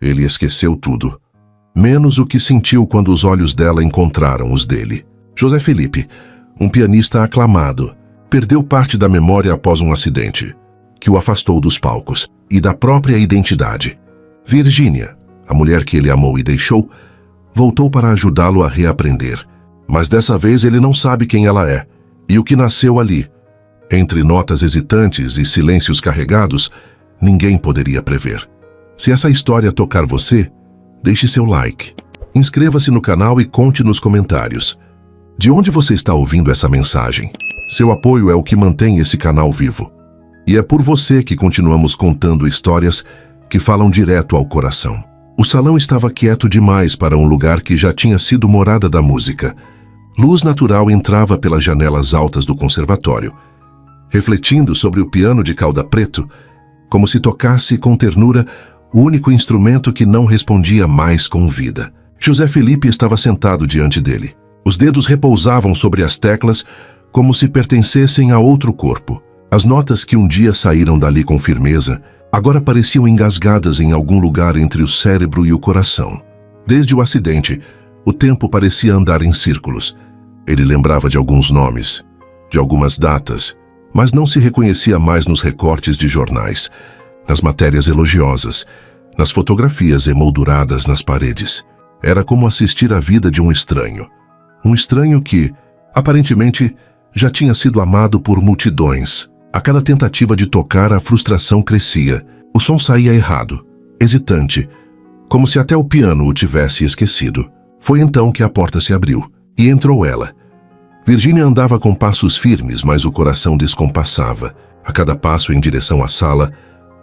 Ele esqueceu tudo, menos o que sentiu quando os olhos dela encontraram os dele. José Felipe, um pianista aclamado, perdeu parte da memória após um acidente, que o afastou dos palcos e da própria identidade. Virgínia, a mulher que ele amou e deixou, voltou para ajudá-lo a reaprender. Mas dessa vez ele não sabe quem ela é e o que nasceu ali. Entre notas hesitantes e silêncios carregados, ninguém poderia prever. Se essa história tocar você, deixe seu like. Inscreva-se no canal e conte nos comentários. De onde você está ouvindo essa mensagem? Seu apoio é o que mantém esse canal vivo. E é por você que continuamos contando histórias que falam direto ao coração. O salão estava quieto demais para um lugar que já tinha sido morada da música. Luz natural entrava pelas janelas altas do conservatório, refletindo sobre o piano de cauda preto, como se tocasse com ternura o único instrumento que não respondia mais com vida. José Felipe estava sentado diante dele. Os dedos repousavam sobre as teclas como se pertencessem a outro corpo. As notas que um dia saíram dali com firmeza, agora pareciam engasgadas em algum lugar entre o cérebro e o coração. Desde o acidente, o tempo parecia andar em círculos. Ele lembrava de alguns nomes, de algumas datas, mas não se reconhecia mais nos recortes de jornais, nas matérias elogiosas, nas fotografias emolduradas nas paredes. Era como assistir à vida de um estranho. Um estranho que, aparentemente, já tinha sido amado por multidões. A cada tentativa de tocar, a frustração crescia. O som saía errado, hesitante, como se até o piano o tivesse esquecido. Foi então que a porta se abriu, e entrou ela. Virgínia andava com passos firmes, mas o coração descompassava. A cada passo em direção à sala,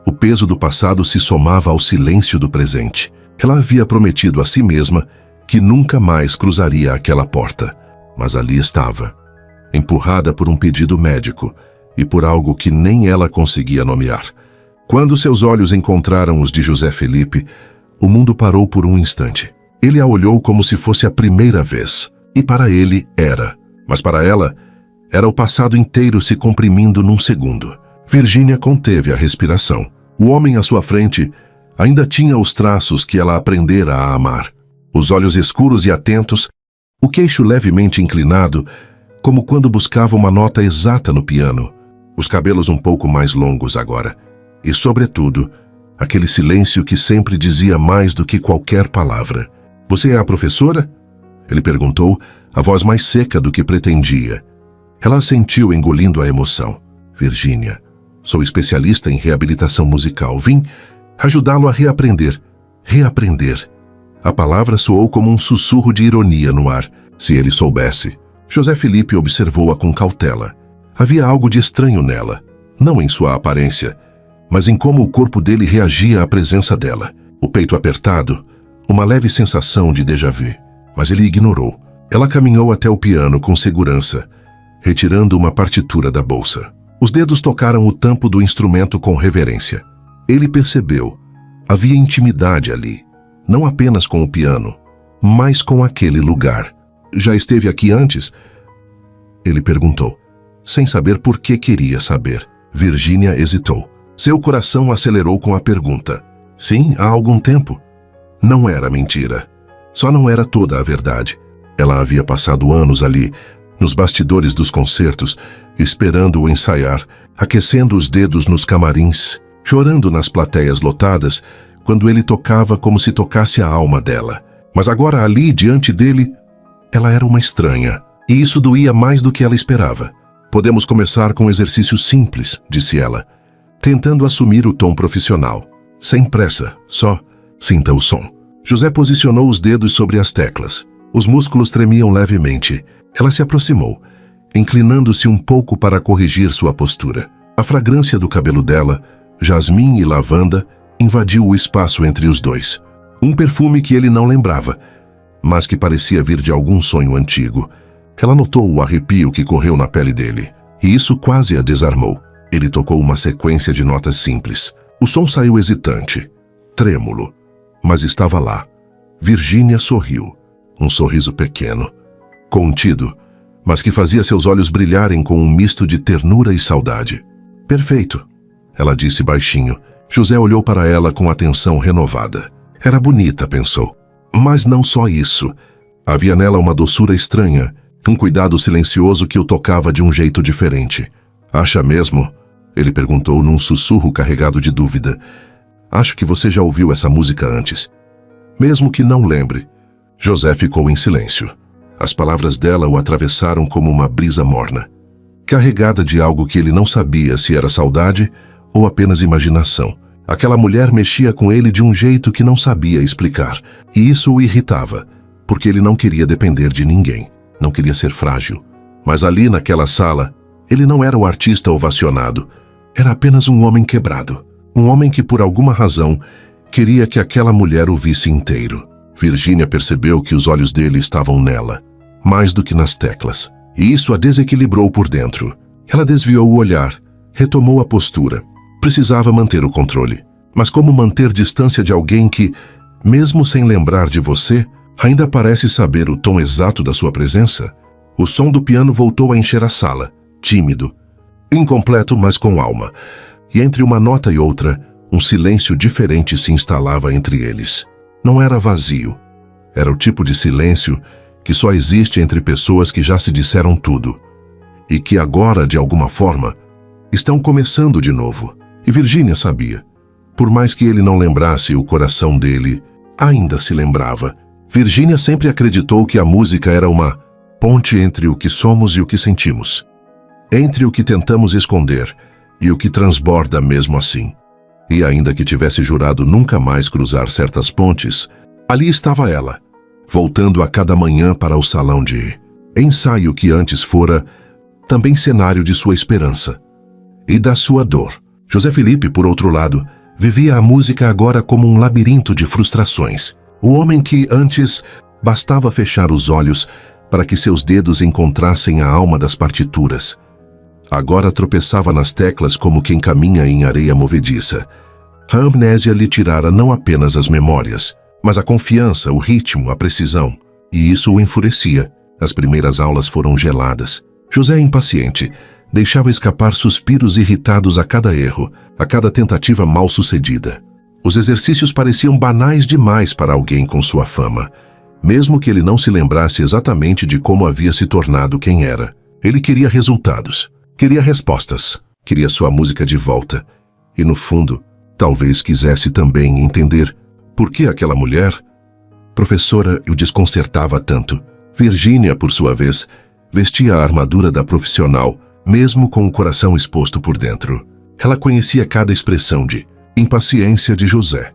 o peso do passado se somava ao silêncio do presente. Ela havia prometido a si mesma que nunca mais cruzaria aquela porta. Mas ali estava, empurrada por um pedido médico e por algo que nem ela conseguia nomear. Quando seus olhos encontraram os de José Felipe, o mundo parou por um instante. Ele a olhou como se fosse a primeira vez. E para ele era. Mas para ela, era o passado inteiro se comprimindo num segundo. Virgínia conteve a respiração. O homem à sua frente ainda tinha os traços que ela aprendera a amar. Os olhos escuros e atentos, o queixo levemente inclinado, como quando buscava uma nota exata no piano. Os cabelos um pouco mais longos agora. E, sobretudo, aquele silêncio que sempre dizia mais do que qualquer palavra. "Você é a professora?" Ele perguntou, a voz mais seca do que pretendia. Ela assentiu, engolindo a emoção. "Virgínia, sou especialista em reabilitação musical. Vim ajudá-lo a reaprender." Reaprender. A palavra soou como um sussurro de ironia no ar. Se ele soubesse. José Felipe observou-a com cautela. Havia algo de estranho nela, não em sua aparência, mas em como o corpo dele reagia à presença dela. O peito apertado, uma leve sensação de déjà-vu. Mas ele ignorou. Ela caminhou até o piano com segurança, retirando uma partitura da bolsa. Os dedos tocaram o tampo do instrumento com reverência. Ele percebeu. Havia intimidade ali, não apenas com o piano, mas com aquele lugar. "Já esteve aqui antes?" Ele perguntou, sem saber por que queria saber. Virgínia hesitou. Seu coração acelerou com a pergunta. Sim, há algum tempo. Não era mentira. Só não era toda a verdade. Ela havia passado anos ali, nos bastidores dos concertos, esperando-o ensaiar, aquecendo os dedos nos camarins, chorando nas plateias lotadas, quando ele tocava como se tocasse a alma dela. Mas agora ali, diante dele, ela era uma estranha. E isso doía mais do que ela esperava. "Podemos começar com um exercício simples", disse ela, tentando assumir o tom profissional. "Sem pressa, só sinta o som." José posicionou os dedos sobre as teclas. Os músculos tremiam levemente. Ela se aproximou, inclinando-se um pouco para corrigir sua postura. A fragrância do cabelo dela, jasmim e lavanda, invadiu o espaço entre os dois. Um perfume que ele não lembrava, mas que parecia vir de algum sonho antigo. Ela notou o arrepio que correu na pele dele, e isso quase a desarmou. Ele tocou uma sequência de notas simples. O som saiu hesitante, trêmulo, mas estava lá. Virgínia sorriu, um sorriso pequeno, contido, mas que fazia seus olhos brilharem com um misto de ternura e saudade. "Perfeito", ela disse baixinho. José olhou para ela com atenção renovada. Era bonita, pensou. Mas não só isso. Havia nela uma doçura estranha, um cuidado silencioso que o tocava de um jeito diferente. Acha mesmo? Ele perguntou num sussurro carregado de dúvida. Acho que você já ouviu essa música antes. Mesmo que não lembre. José ficou em silêncio. As palavras dela o atravessaram como uma brisa morna, carregada de algo que ele não sabia se era saudade ou apenas imaginação. Aquela mulher mexia com ele de um jeito que não sabia explicar, e isso o irritava, porque ele não queria depender de ninguém, não queria ser frágil. Mas ali naquela sala, ele não era o artista ovacionado, era apenas um homem quebrado, um homem que por alguma razão queria que aquela mulher o visse inteiro. Virgínia percebeu que os olhos dele estavam nela, mais do que nas teclas, e isso a desequilibrou por dentro. Ela desviou o olhar, retomou a postura. Precisava manter o controle. Mas como manter distância de alguém que, mesmo sem lembrar de você, ainda parece saber o tom exato da sua presença? O som do piano voltou a encher a sala, tímido, incompleto, mas com alma. E entre uma nota e outra, um silêncio diferente se instalava entre eles. Não era vazio. Era o tipo de silêncio que só existe entre pessoas que já se disseram tudo e que agora, de alguma forma, estão começando de novo. E Virgínia sabia. Por mais que ele não lembrasse, o coração dele ainda se lembrava. Virgínia sempre acreditou que a música era uma ponte entre o que somos e o que sentimos, entre o que tentamos esconder e o que transborda mesmo assim. E ainda que tivesse jurado nunca mais cruzar certas pontes, ali estava ela, voltando a cada manhã para o salão de ensaio que antes fora também cenário de sua esperança e da sua dor. José Felipe, por outro lado, vivia a música agora como um labirinto de frustrações. O homem que antes bastava fechar os olhos para que seus dedos encontrassem a alma das partituras, agora tropeçava nas teclas como quem caminha em areia movediça. A amnésia lhe tirara não apenas as memórias, mas a confiança, o ritmo, a precisão. E isso o enfurecia. As primeiras aulas foram geladas. José, impaciente, deixava escapar suspiros irritados a cada erro, a cada tentativa mal sucedida. Os exercícios pareciam banais demais para alguém com sua fama, mesmo que ele não se lembrasse exatamente de como havia se tornado quem era. Ele queria resultados, queria respostas, queria sua música de volta. E no fundo, talvez quisesse também entender por que aquela mulher, professora, o desconcertava tanto. Virgínia, por sua vez, vestia a armadura da profissional, mesmo com o coração exposto por dentro. Ela conhecia cada expressão de impaciência de José.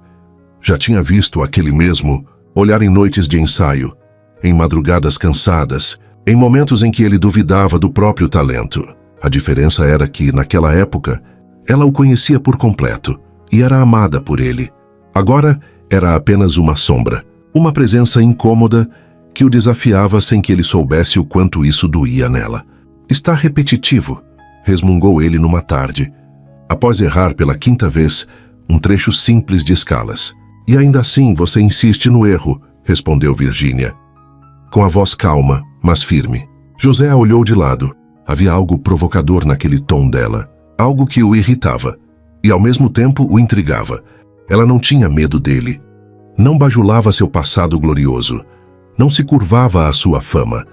Já tinha visto aquele mesmo olhar em noites de ensaio, em madrugadas cansadas, em momentos em que ele duvidava do próprio talento. A diferença era que, naquela época, ela o conhecia por completo e era amada por ele. Agora, era apenas uma sombra, uma presença incômoda que o desafiava sem que ele soubesse o quanto isso doía nela. Está repetitivo, resmungou ele numa tarde, após errar pela 5ª vez um trecho simples de escalas. E ainda assim você insiste no erro, respondeu Virgínia, com a voz calma, mas firme. José a olhou de lado. Havia algo provocador naquele tom dela, algo que o irritava e ao mesmo tempo o intrigava. Ela não tinha medo dele, não bajulava seu passado glorioso, não se curvava à sua fama.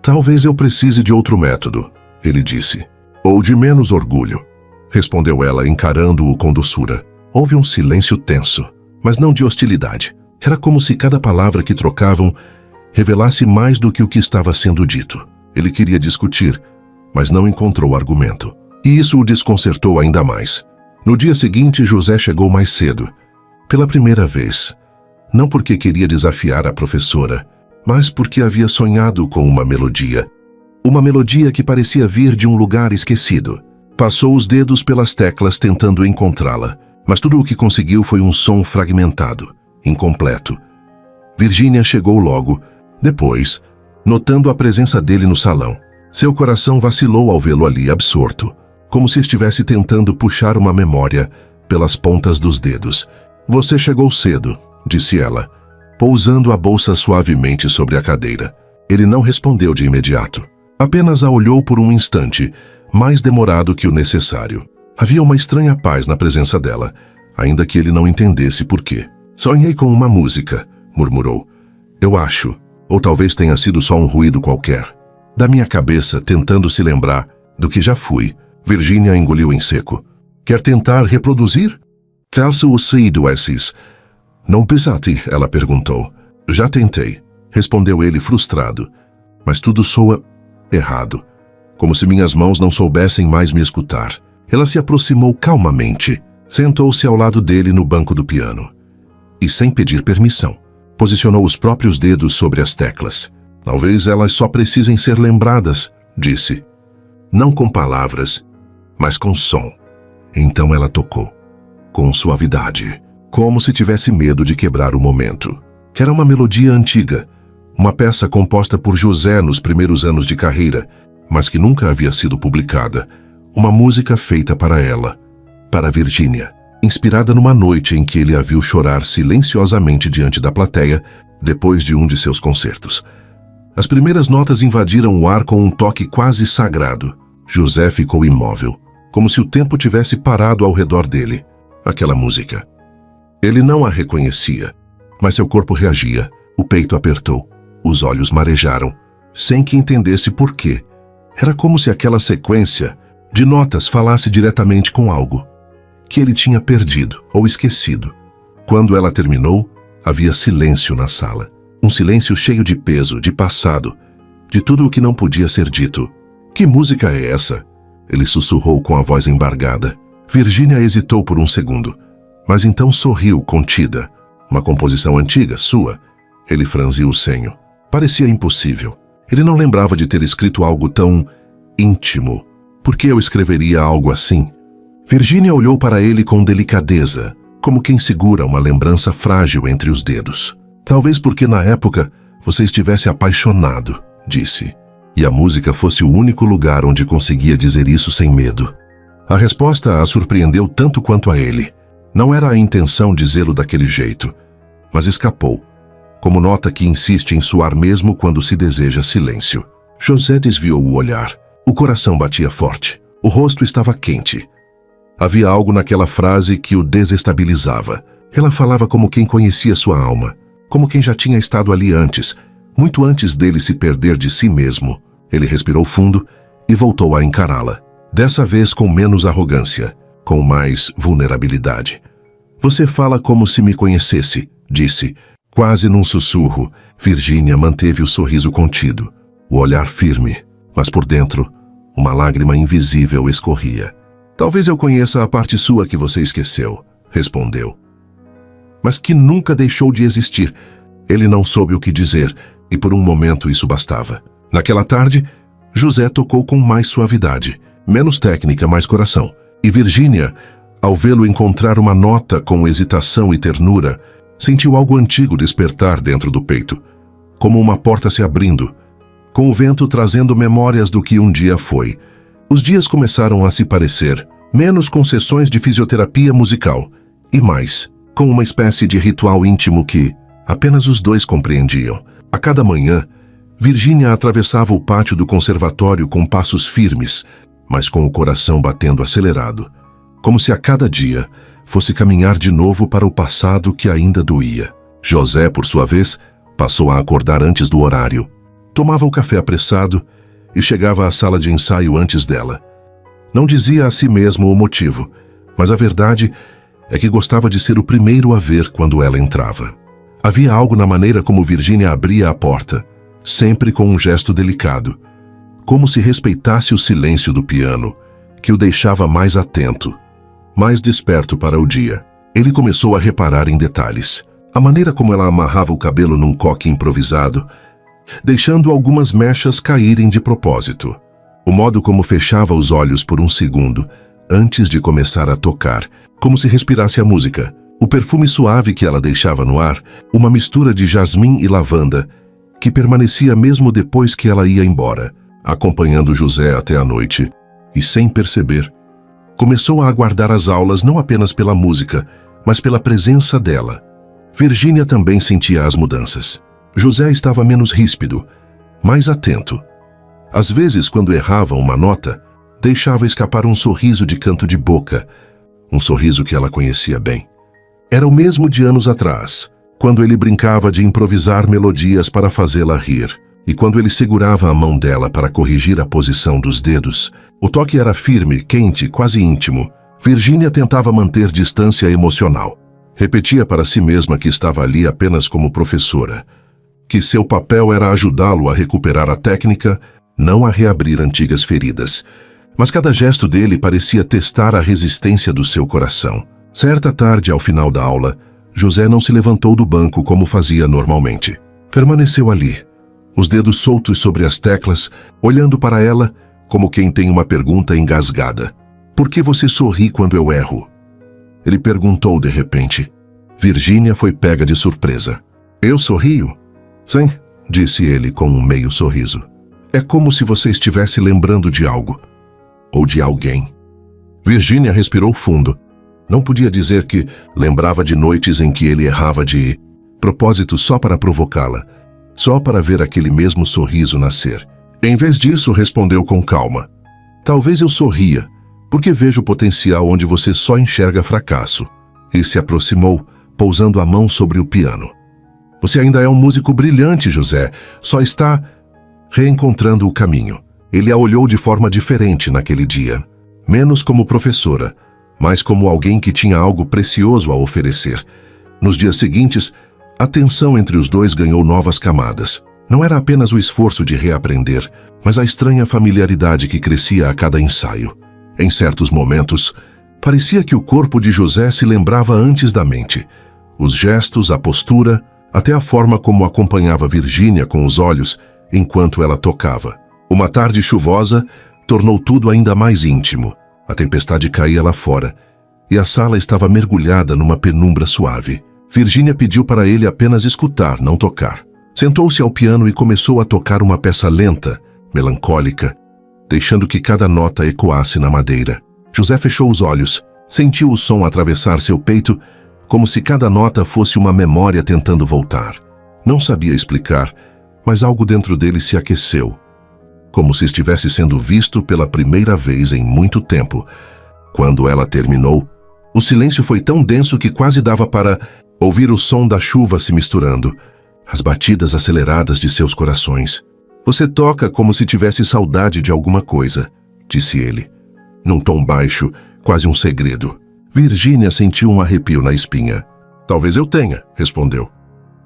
Talvez eu precise de outro método, ele disse. Ou de menos orgulho, respondeu ela, encarando-o com doçura. Houve um silêncio tenso, mas não de hostilidade. Era como se cada palavra que trocavam revelasse mais do que o que estava sendo dito. Ele queria discutir, mas não encontrou argumento. E isso o desconcertou ainda mais. No dia seguinte, José chegou mais cedo. Pela primeira vez. Não porque queria desafiar a professora, mas porque havia sonhado com uma melodia. Uma melodia que parecia vir de um lugar esquecido. Passou os dedos pelas teclas tentando encontrá-la, mas tudo o que conseguiu foi um som fragmentado, incompleto. Virgínia chegou logo, depois, notando a presença dele no salão. Seu coração vacilou ao vê-lo ali absorto, como se estivesse tentando puxar uma memória pelas pontas dos dedos. Você chegou cedo, disse ela, pousando a bolsa suavemente sobre a cadeira. Ele não respondeu de imediato. Apenas a olhou por um instante, mais demorado que o necessário. Havia uma estranha paz na presença dela, ainda que ele não entendesse por quê. Sonhei com uma música, murmurou. Eu acho, ou talvez tenha sido só um ruído qualquer. Da minha cabeça, tentando se lembrar do que já fui, Virginia engoliu em seco. Quer tentar reproduzir? Falso o esses. Não pesate, ela perguntou. Já tentei, respondeu ele frustrado. Mas tudo soa errado, como se minhas mãos não soubessem mais me escutar. Ela se aproximou calmamente, sentou-se ao lado dele no banco do piano. E sem pedir permissão, posicionou os próprios dedos sobre as teclas. Talvez elas só precisem ser lembradas, disse. Não com palavras, mas com som. Então ela tocou, com suavidade, como se tivesse medo de quebrar o momento. Era uma melodia antiga, uma peça composta por José nos primeiros anos de carreira, mas que nunca havia sido publicada. Uma música feita para ela, para Virginia, inspirada numa noite em que ele a viu chorar silenciosamente diante da plateia depois de um de seus concertos. As primeiras notas invadiram o ar com um toque quase sagrado. José ficou imóvel, como se o tempo tivesse parado ao redor dele. Aquela música. Ele não a reconhecia, mas seu corpo reagia, o peito apertou, os olhos marejaram, sem que entendesse por quê. Era como se aquela sequência de notas falasse diretamente com algo que ele tinha perdido ou esquecido. Quando ela terminou, havia silêncio na sala. Um silêncio cheio de peso, de passado, de tudo o que não podia ser dito. Que música é essa? Ele sussurrou com a voz embargada. Virginia hesitou por um segundo, mas então sorriu contida. Uma composição antiga, sua. Ele franziu o senho. Parecia impossível. Ele não lembrava de ter escrito algo tão íntimo. Por que eu escreveria algo assim? Virginia olhou para ele com delicadeza, como quem segura uma lembrança frágil entre os dedos. Talvez porque na época você estivesse apaixonado, disse, e a música fosse o único lugar onde conseguia dizer isso sem medo. A resposta a surpreendeu tanto quanto a ele. Não era a intenção dizê-lo daquele jeito, mas escapou, como nota que insiste em soar mesmo quando se deseja silêncio. José desviou o olhar. O coração batia forte. O rosto estava quente. Havia algo naquela frase que o desestabilizava. Ela falava como quem conhecia sua alma, como quem já tinha estado ali antes, muito antes dele se perder de si mesmo. Ele respirou fundo e voltou a encará-la, dessa vez com menos arrogância, com mais vulnerabilidade. Você fala como se me conhecesse, disse, quase num sussurro. Virginia manteve o sorriso contido, o olhar firme, mas por dentro, uma lágrima invisível escorria. Talvez eu conheça a parte sua que você esqueceu, respondeu. Mas que nunca deixou de existir. Ele não soube o que dizer, e por um momento isso bastava. Naquela tarde, José tocou com mais suavidade, menos técnica, mais coração. E Virginia, ao vê-lo encontrar uma nota com hesitação e ternura, sentiu algo antigo despertar dentro do peito, como uma porta se abrindo, com o vento trazendo memórias do que um dia foi. Os dias começaram a se parecer, menos com sessões de fisioterapia musical, e mais, com uma espécie de ritual íntimo que apenas os dois compreendiam. A cada manhã, Virginia atravessava o pátio do conservatório com passos firmes, mas com o coração batendo acelerado, como se a cada dia fosse caminhar de novo para o passado que ainda doía. José, por sua vez, passou a acordar antes do horário. Tomava o café apressado e chegava à sala de ensaio antes dela. Não dizia a si mesmo o motivo, mas a verdade é que gostava de ser o primeiro a ver quando ela entrava. Havia algo na maneira como Virginia abria a porta, sempre com um gesto delicado, como se respeitasse o silêncio do piano, que o deixava mais atento, mais desperto para o dia. Ele começou a reparar em detalhes. A maneira como ela amarrava o cabelo num coque improvisado, deixando algumas mechas caírem de propósito. O modo como fechava os olhos por um segundo, antes de começar a tocar, como se respirasse a música. O perfume suave que ela deixava no ar, uma mistura de jasmim e lavanda, que permanecia mesmo depois que ela ia embora, acompanhando José até a noite, e sem perceber, começou a aguardar as aulas não apenas pela música, mas pela presença dela. Virginia também sentia as mudanças. José estava menos ríspido, mais atento. Às vezes, quando errava uma nota, deixava escapar um sorriso de canto de boca, um sorriso que ela conhecia bem. Era o mesmo de anos atrás, quando ele brincava de improvisar melodias para fazê-la rir, e quando ele segurava a mão dela para corrigir a posição dos dedos. O toque era firme, quente, quase íntimo. Virginia tentava manter distância emocional. Repetia para si mesma que estava ali apenas como professora, que seu papel era ajudá-lo a recuperar a técnica, não a reabrir antigas feridas. Mas cada gesto dele parecia testar a resistência do seu coração. Certa tarde, ao final da aula, José não se levantou do banco como fazia normalmente. Permaneceu ali, os dedos soltos sobre as teclas, olhando para ela como quem tem uma pergunta engasgada. Por que você sorri quando eu erro? Ele perguntou de repente. Virginia foi pega de surpresa. Eu sorrio? Sim, disse ele com um meio sorriso. É como se você estivesse lembrando de algo. Ou de alguém. Virginia respirou fundo. Não podia dizer que lembrava de noites em que ele errava de propósito só para provocá-la, só para ver aquele mesmo sorriso nascer. Em vez disso, respondeu com calma. Talvez eu sorria, porque vejo potencial onde você só enxerga fracasso. E se aproximou, pousando a mão sobre o piano. Você ainda é um músico brilhante, José, só está reencontrando o caminho. Ele a olhou de forma diferente naquele dia, menos como professora, mas como alguém que tinha algo precioso a oferecer. Nos dias seguintes, a tensão entre os dois ganhou novas camadas. Não era apenas o esforço de reaprender, mas a estranha familiaridade que crescia a cada ensaio. Em certos momentos, parecia que o corpo de José se lembrava antes da mente. Os gestos, a postura, até a forma como acompanhava Virginia com os olhos enquanto ela tocava. Uma tarde chuvosa tornou tudo ainda mais íntimo. A tempestade caía lá fora, e a sala estava mergulhada numa penumbra suave. Virginia pediu para ele apenas escutar, não tocar. Sentou-se ao piano e começou a tocar uma peça lenta, melancólica, deixando que cada nota ecoasse na madeira. José fechou os olhos, sentiu o som atravessar seu peito, como se cada nota fosse uma memória tentando voltar. Não sabia explicar, mas algo dentro dele se aqueceu, como se estivesse sendo visto pela primeira vez em muito tempo. Quando ela terminou, o silêncio foi tão denso que quase dava para ouvir o som da chuva se misturando, as batidas aceleradas de seus corações. Você toca como se tivesse saudade de alguma coisa, disse ele, num tom baixo, quase um segredo. Virginia sentiu um arrepio na espinha. Talvez eu tenha, respondeu,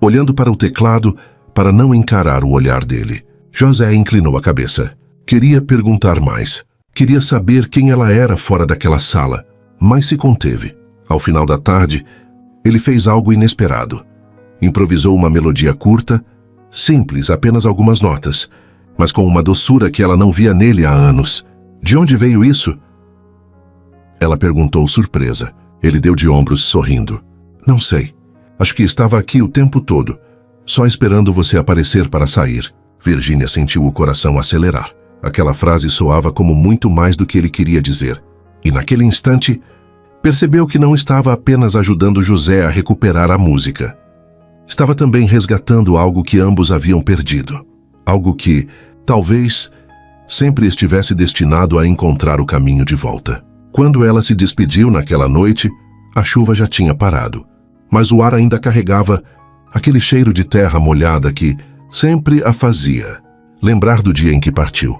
olhando para o teclado para não encarar o olhar dele. José inclinou a cabeça. Queria perguntar mais. Queria saber quem ela era fora daquela sala, mas se conteve. Ao final da tarde, ele fez algo inesperado. Improvisou uma melodia curta, simples, apenas algumas notas, mas com uma doçura que ela não via nele há anos. De onde veio isso? Ela perguntou surpresa. Ele deu de ombros, sorrindo. Não sei. Acho que estava aqui o tempo todo, só esperando você aparecer para sair. Virginia sentiu o coração acelerar. Aquela frase soava como muito mais do que ele queria dizer. E naquele instante, percebeu que não estava apenas ajudando José a recuperar a música. Estava também resgatando algo que ambos haviam perdido. Algo que, talvez, sempre estivesse destinado a encontrar o caminho de volta. Quando ela se despediu naquela noite, a chuva já tinha parado. Mas o ar ainda carregava aquele cheiro de terra molhada que sempre a fazia lembrar do dia em que partiu.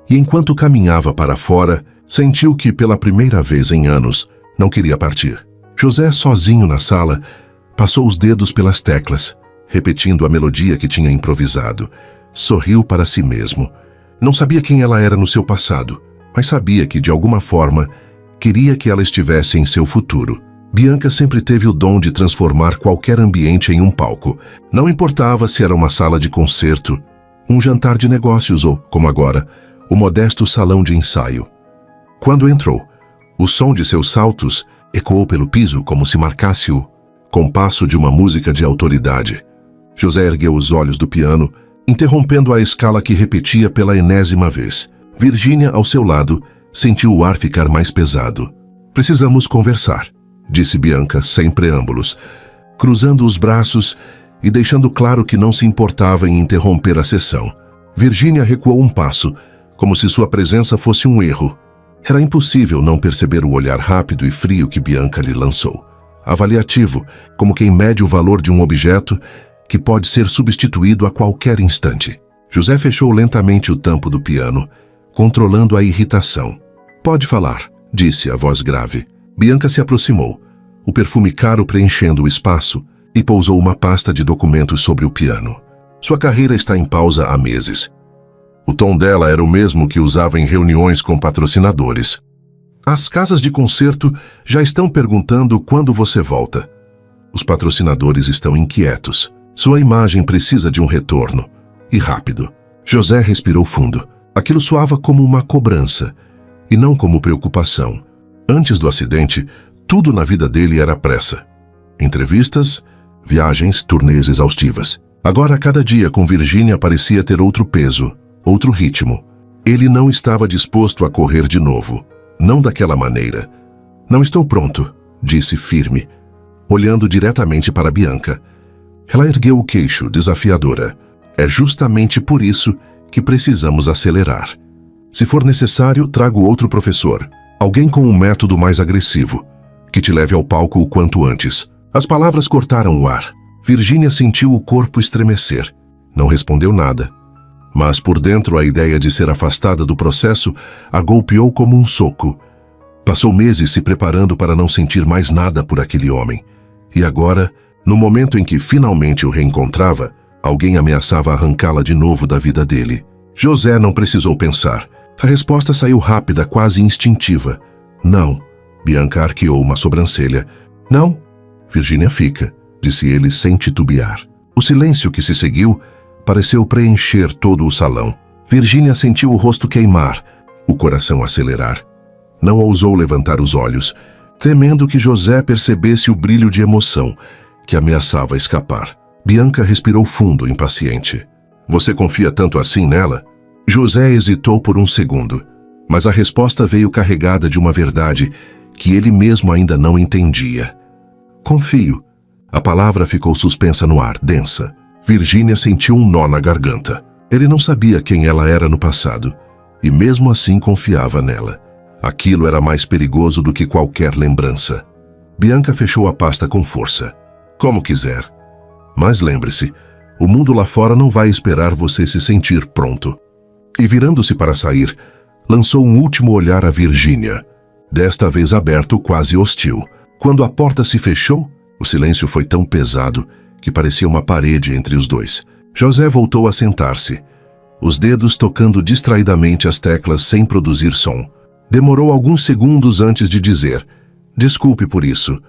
E enquanto caminhava para fora, sentiu que pela primeira vez em anos não queria partir. José, sozinho na sala, passou os dedos pelas teclas, repetindo a melodia que tinha improvisado. Sorriu para si mesmo. Não sabia quem ela era no seu passado, mas sabia que, de alguma forma, queria que ela estivesse em seu futuro. Bianca sempre teve o dom de transformar qualquer ambiente em um palco. Não importava se era uma sala de concerto, um jantar de negócios ou, como agora, o modesto salão de ensaio. Quando entrou, o som de seus saltos ecoou pelo piso como se marcasse o compasso de uma música de autoridade. José ergueu os olhos do piano, interrompendo a escala que repetia pela enésima vez. Virginia, ao seu lado, sentiu o ar ficar mais pesado. Precisamos conversar, disse Bianca, sem preâmbulos, cruzando os braços e deixando claro que não se importava em interromper a sessão. Virginia recuou um passo, como se sua presença fosse um erro. Era impossível não perceber o olhar rápido e frio que Bianca lhe lançou. avaliativo, como quem mede o valor de um objeto que pode ser substituído a qualquer instante. José fechou lentamente o tampo do piano, controlando a irritação. "Pode falar", disse a voz grave. Bianca se aproximou, o perfume caro preenchendo o espaço, e pousou uma pasta de documentos sobre o piano. Sua carreira está em pausa há meses. O tom dela era o mesmo que usava em reuniões com patrocinadores. "As casas de concerto já estão perguntando quando você volta. Os patrocinadores estão inquietos. Sua imagem precisa de um retorno. E rápido." José respirou fundo. Aquilo soava como uma cobrança, e não como preocupação. Antes do acidente, tudo na vida dele era pressa. Entrevistas, viagens, turnês exaustivas. Agora, cada dia com Virginia parecia ter outro peso, outro ritmo. Ele não estava disposto a correr de novo. Não daquela maneira. "Não estou pronto", disse firme, olhando diretamente para Bianca. Ela ergueu o queixo, desafiadora. "É justamente por isso que precisamos acelerar. Se for necessário, trago outro professor. Alguém com um método mais agressivo, que te leve ao palco o quanto antes." As palavras cortaram o ar. Virginia sentiu o corpo estremecer. Não respondeu nada. Mas por dentro a ideia de ser afastada do processo a golpeou como um soco. Passou meses se preparando para não sentir mais nada por aquele homem. E agora, no momento em que finalmente o reencontrava, alguém ameaçava arrancá-la de novo da vida dele. José não precisou pensar. A resposta saiu rápida, quase instintiva. "Não." Bianca arqueou uma sobrancelha. "Não?" "Virginia fica", disse ele sem titubear. O silêncio que se seguiu pareceu preencher todo o salão. Virginia sentiu o rosto queimar, o coração acelerar. Não ousou levantar os olhos, temendo que José percebesse o brilho de emoção que ameaçava escapar. Bianca respirou fundo, impaciente. "Você confia tanto assim nela?" José hesitou por um segundo, mas a resposta veio carregada de uma verdade que ele mesmo ainda não entendia. "Confio." A palavra ficou suspensa no ar, densa. Virginia sentiu um nó na garganta. Ele não sabia quem ela era no passado, e mesmo assim confiava nela. Aquilo era mais perigoso do que qualquer lembrança. Bianca fechou a pasta com força. "Como quiser. Mas lembre-se, o mundo lá fora não vai esperar você se sentir pronto." E virando-se para sair, lançou um último olhar a Virginia, desta vez aberto, quase hostil. Quando a porta se fechou, o silêncio foi tão pesado que parecia uma parede entre os dois. José voltou a sentar-se, os dedos tocando distraidamente as teclas sem produzir som. Demorou alguns segundos antes de dizer: "Desculpe por isso.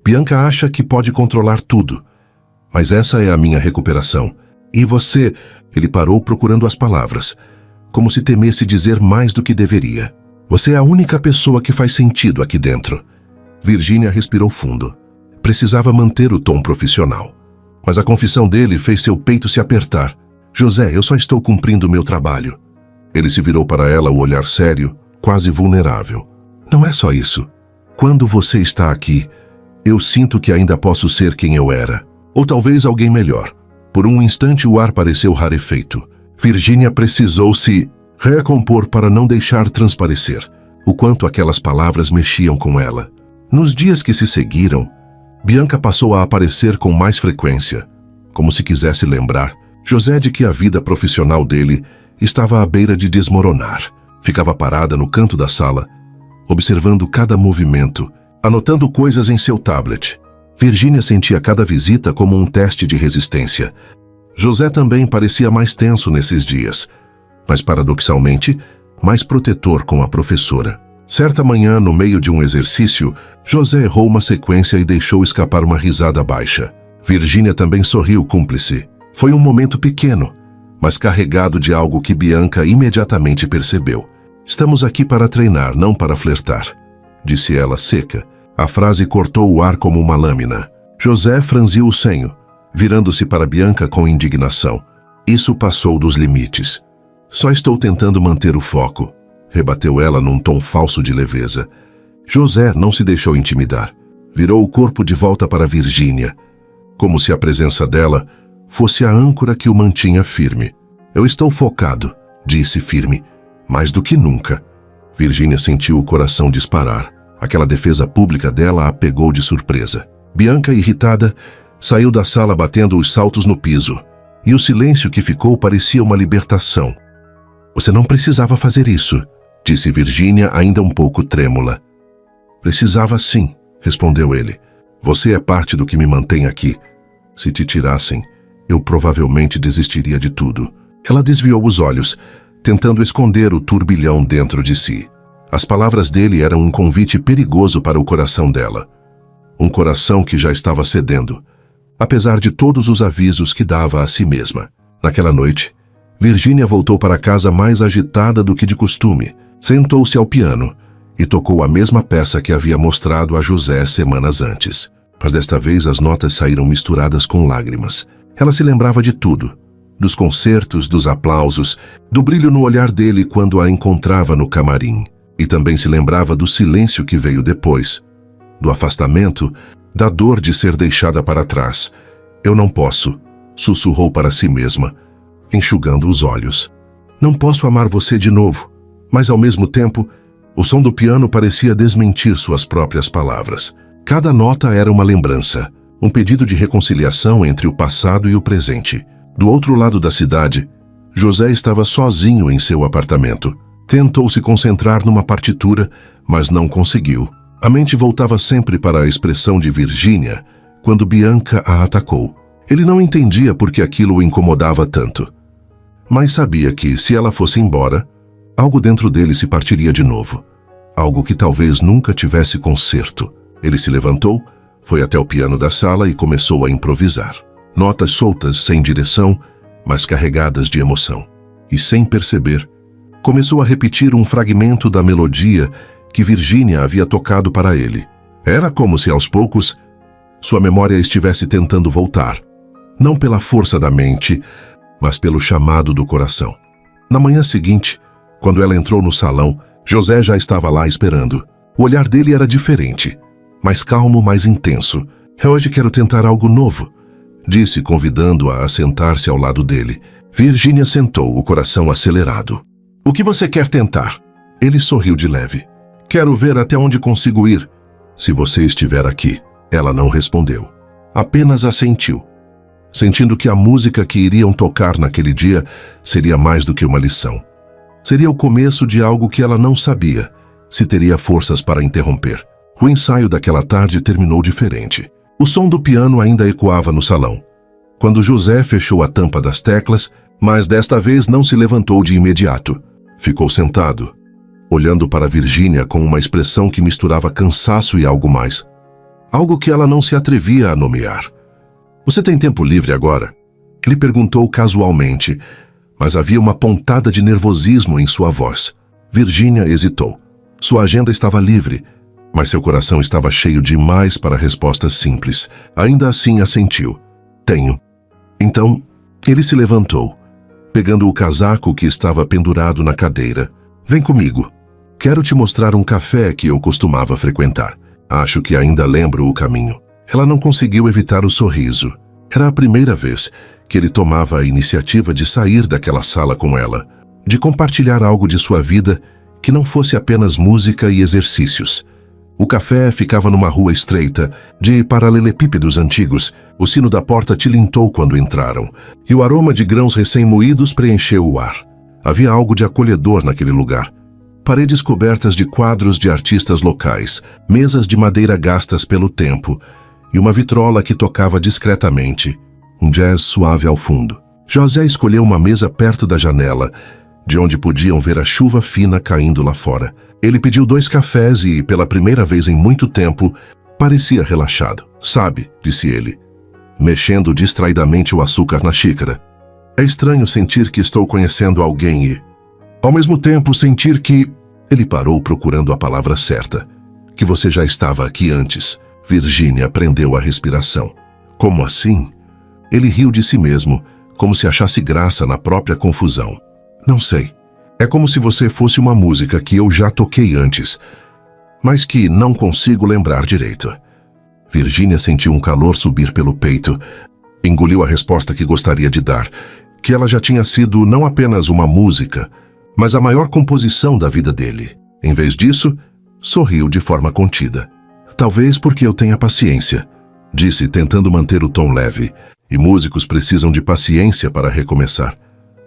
Bianca acha que pode controlar tudo. Mas essa é a minha recuperação. E você..." Ele parou procurando as palavras, como se temesse dizer mais do que deveria. "Você é a única pessoa que faz sentido aqui dentro." Virginia respirou fundo. Precisava manter o tom profissional. Mas a confissão dele fez seu peito se apertar. "José, eu só estou cumprindo meu trabalho." Ele se virou para ela, o olhar sério, quase vulnerável. "Não é só isso. Quando você está aqui, eu sinto que ainda posso ser quem eu era. Ou talvez alguém melhor." Por um instante o ar pareceu rarefeito. Virginia precisou se recompor para não deixar transparecer o quanto aquelas palavras mexiam com ela. Nos dias que se seguiram, Bianca passou a aparecer com mais frequência, como se quisesse lembrar José de que a vida profissional dele estava à beira de desmoronar. Ficava parada no canto da sala, observando cada movimento, anotando coisas em seu tablet. Virginia sentia cada visita como um teste de resistência. José também parecia mais tenso nesses dias, mas paradoxalmente, mais protetor com a professora. Certa manhã, no meio de um exercício, José errou uma sequência e deixou escapar uma risada baixa. Virginia também sorriu cúmplice. Foi um momento pequeno, mas carregado de algo que Bianca imediatamente percebeu. "Estamos aqui para treinar, não para flertar", disse ela seca. A frase cortou o ar como uma lâmina. José franziu o senho, virando-se para Bianca com indignação. "Isso passou dos limites." "Só estou tentando manter o foco", rebateu ela num tom falso de leveza. José não se deixou intimidar. Virou o corpo de volta para Virginia, como se a presença dela fosse a âncora que o mantinha firme. "Eu estou focado", disse firme, "mais do que nunca." Virginia sentiu o coração disparar. Aquela defesa pública dela a pegou de surpresa. Bianca, irritada, saiu da sala batendo os saltos no piso, e o silêncio que ficou parecia uma libertação. Você não precisava fazer isso, disse Virgínia, ainda um pouco trêmula. Precisava sim, respondeu ele. Você é parte do que me mantém aqui. Se te tirassem, eu provavelmente desistiria de tudo. Ela desviou os olhos, tentando esconder o turbilhão dentro de si. As palavras dele eram um convite perigoso para o coração dela. Um coração que já estava cedendo, apesar de todos os avisos que dava a si mesma. Naquela noite, Virgínia voltou para casa mais agitada do que de costume. Sentou-se ao piano e tocou a mesma peça que havia mostrado a José semanas antes. Mas desta vez as notas saíram misturadas com lágrimas. Ela se lembrava de tudo, dos concertos, dos aplausos, do brilho no olhar dele quando a encontrava no camarim. E também se lembrava do silêncio que veio depois, do afastamento, da dor de ser deixada para trás. Eu não posso, sussurrou para si mesma, enxugando os olhos. Não posso amar você de novo, mas ao mesmo tempo, o som do piano parecia desmentir suas próprias palavras. Cada nota era uma lembrança, um pedido de reconciliação entre o passado e o presente. Do outro lado da cidade, José estava sozinho em seu apartamento. Tentou se concentrar numa partitura, mas não conseguiu. A mente voltava sempre para a expressão de Virgínia quando Bianca a atacou. Ele não entendia por que aquilo o incomodava tanto, mas sabia que, se ela fosse embora, algo dentro dele se partiria de novo. Algo que talvez nunca tivesse conserto. Ele se levantou, foi até o piano da sala e começou a improvisar. Notas soltas, sem direção, mas carregadas de emoção. E sem perceber, começou a repetir um fragmento da melodia que Virgínia havia tocado para ele. Era como se, aos poucos, sua memória estivesse tentando voltar. Não pela força da mente, mas pelo chamado do coração. Na manhã seguinte, quando ela entrou no salão, José já estava lá esperando. O olhar dele era diferente, mais calmo, mais intenso. Hoje quero tentar algo novo, disse, convidando-a a sentar-se ao lado dele. Virgínia sentou, o coração acelerado. O que você quer tentar? Ele sorriu de leve. Quero ver até onde consigo ir. Se você estiver aqui. Ela não respondeu. Apenas assentiu, sentindo que a música que iriam tocar naquele dia seria mais do que uma lição. Seria o começo de algo que ela não sabia se teria forças para interromper. O ensaio daquela tarde terminou diferente. O som do piano ainda ecoava no salão, quando José fechou a tampa das teclas, mas desta vez não se levantou de imediato. Ficou sentado, olhando para Virgínia com uma expressão que misturava cansaço e algo mais. Algo que ela não se atrevia a nomear. Você tem tempo livre agora? Ele perguntou casualmente, mas havia uma pontada de nervosismo em sua voz. Virgínia hesitou. Sua agenda estava livre, mas seu coração estava cheio demais para respostas simples. Ainda assim assentiu. Tenho. Então, ele se levantou, pegando o casaco que estava pendurado na cadeira. Vem comigo. Quero te mostrar um café que eu costumava frequentar. Acho que ainda lembro o caminho. Ela não conseguiu evitar o sorriso. Era a primeira vez que ele tomava a iniciativa de sair daquela sala com ela, de compartilhar algo de sua vida que não fosse apenas música e exercícios. O café ficava numa rua estreita, de paralelepípedos antigos. O sino da porta tilintou quando entraram, e o aroma de grãos recém-moídos preencheu o ar. Havia algo de acolhedor naquele lugar. Paredes cobertas de quadros de artistas locais, mesas de madeira gastas pelo tempo, e uma vitrola que tocava discretamente, um jazz suave ao fundo. José escolheu uma mesa perto da janela, de onde podiam ver a chuva fina caindo lá fora. Ele pediu 2 cafés e, pela primeira vez em muito tempo, parecia relaxado. Sabe, disse ele, mexendo distraidamente o açúcar na xícara. É estranho sentir que estou conhecendo alguém e, ao mesmo tempo, sentir que... Ele parou procurando a palavra certa. Que você já estava aqui antes. Virgínia prendeu a respiração. Como assim? Ele riu de si mesmo, como se achasse graça na própria confusão. Não sei. É como se você fosse uma música que eu já toquei antes, mas que não consigo lembrar direito. Virgínia sentiu um calor subir pelo peito. Engoliu a resposta que gostaria de dar, que ela já tinha sido não apenas uma música, mas a maior composição da vida dele. Em vez disso, sorriu de forma contida. Talvez porque eu tenha paciência. disse, tentando manter o tom leve, e músicos precisam de paciência para recomeçar.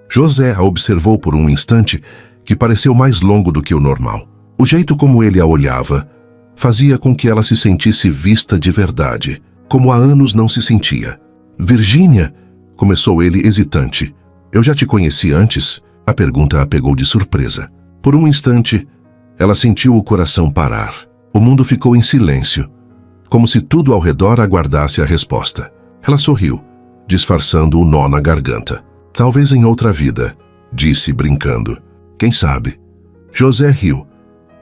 José a observou por um instante que pareceu mais longo do que o normal. O jeito como ele a olhava fazia com que ela se sentisse vista de verdade, como há anos não se sentia. Virgínia, começou ele hesitante. Eu já te conheci antes? A pergunta a pegou de surpresa. Por um instante, ela sentiu o coração parar. O mundo ficou em silêncio, como se tudo ao redor aguardasse a resposta. Ela sorriu, disfarçando o nó na garganta. Talvez em outra vida, disse brincando. Quem sabe? José riu,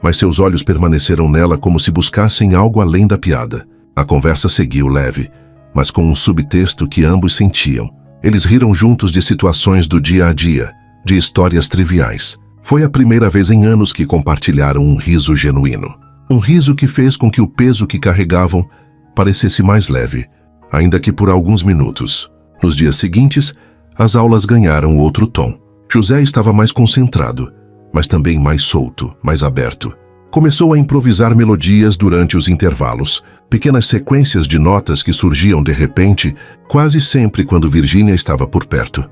mas seus olhos permaneceram nela como se buscassem algo além da piada. A conversa seguiu leve, mas com um subtexto que ambos sentiam. Eles riram juntos de situações do dia a dia, de histórias triviais. Foi a primeira vez em anos que compartilharam um riso genuíno. Um riso que fez com que o peso que carregavam parecesse mais leve, ainda que por alguns minutos. Nos dias seguintes, as aulas ganharam outro tom. José estava mais concentrado, mas também mais solto, mais aberto. Começou a improvisar melodias durante os intervalos, pequenas sequências de notas que surgiam de repente, quase sempre quando Virgínia estava por perto.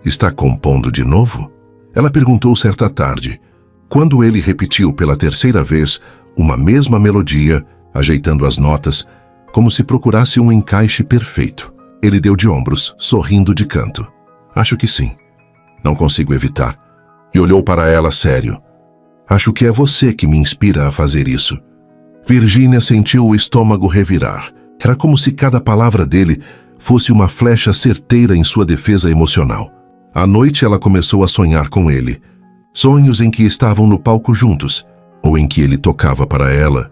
Está compondo de novo? Ela perguntou certa tarde, quando ele repetiu pela terceira vez uma mesma melodia, ajeitando as notas, como se procurasse um encaixe perfeito. Ele deu de ombros, sorrindo de canto. Acho que sim. Não consigo evitar. E olhou para ela sério. Acho que é você que me inspira a fazer isso. Virgínia sentiu o estômago revirar. Era como se cada palavra dele fosse uma flecha certeira em sua defesa emocional. À noite ela começou a sonhar com ele. Sonhos em que estavam no palco juntos, ou em que ele tocava para ela,